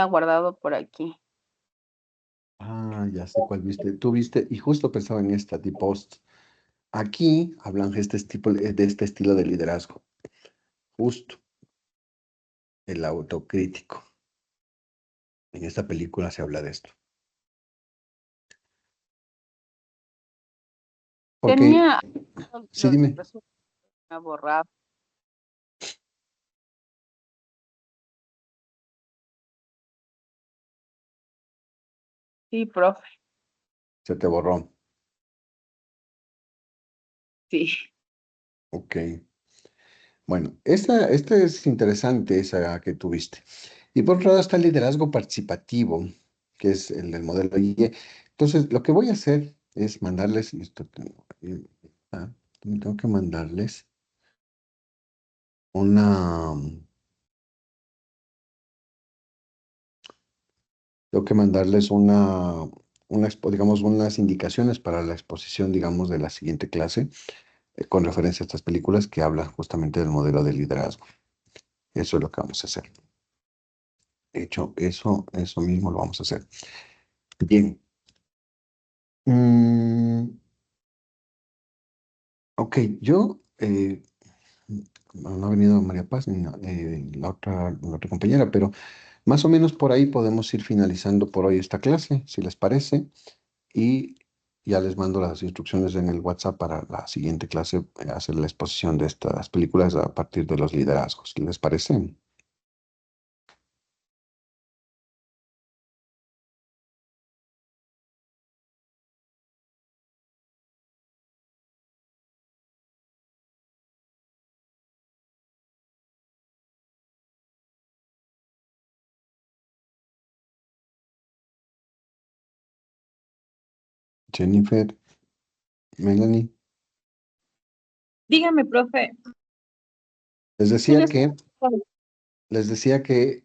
guardado por aquí. Ah, ya sé cuál viste. Tú viste, y justo pensaba en esta, The Post. Aquí hablan de este estilo de liderazgo, justo el autocrítico. En esta película se habla de esto. Porque, Tenía sí, dime, resulta que me ha borrado. Sí, profe, se te borró. sí. Ok. Bueno, esta es interesante, esa que tuviste. Y por otro lado está el liderazgo participativo, que es el del modelo IE. Entonces, lo que voy a hacer es mandarles, tengo que mandarles una, tengo que mandarles digamos, unas indicaciones para la exposición, digamos, de la siguiente clase, con referencia a estas películas que hablan justamente del modelo de liderazgo. Eso es lo que vamos a hacer. De hecho, eso mismo lo vamos a hacer. Bien. Mm, ok, yo, no ha venido María Paz ni la otra compañera, pero más o menos por ahí podemos ir finalizando por hoy esta clase, si les parece, y ya les mando las instrucciones en el WhatsApp para la siguiente clase, hacer la exposición de estas películas a partir de los liderazgos. ¿Les parece? Jennifer, Melanie, Dígame, profe. les Sí, decía que Les decía que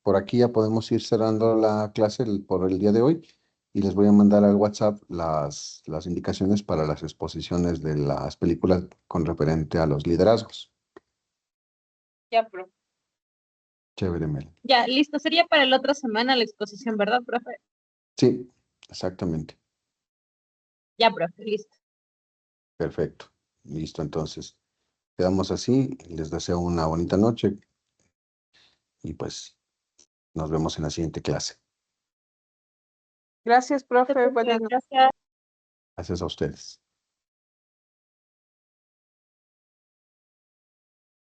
por aquí ya podemos ir cerrando la clase por el día de hoy y les voy a mandar al WhatsApp las indicaciones para las exposiciones de las películas con referente a los liderazgos. Ya, profe. Chévere, Mel. Ya, listo. Sería para la otra semana la exposición, ¿verdad, profe? Sí, exactamente. Ya, profe, listo. Perfecto. Listo, entonces. Quedamos así. Les deseo una bonita noche y pues nos vemos en la siguiente clase. Gracias, profe. Buenas noches. Gracias. Gracias a ustedes.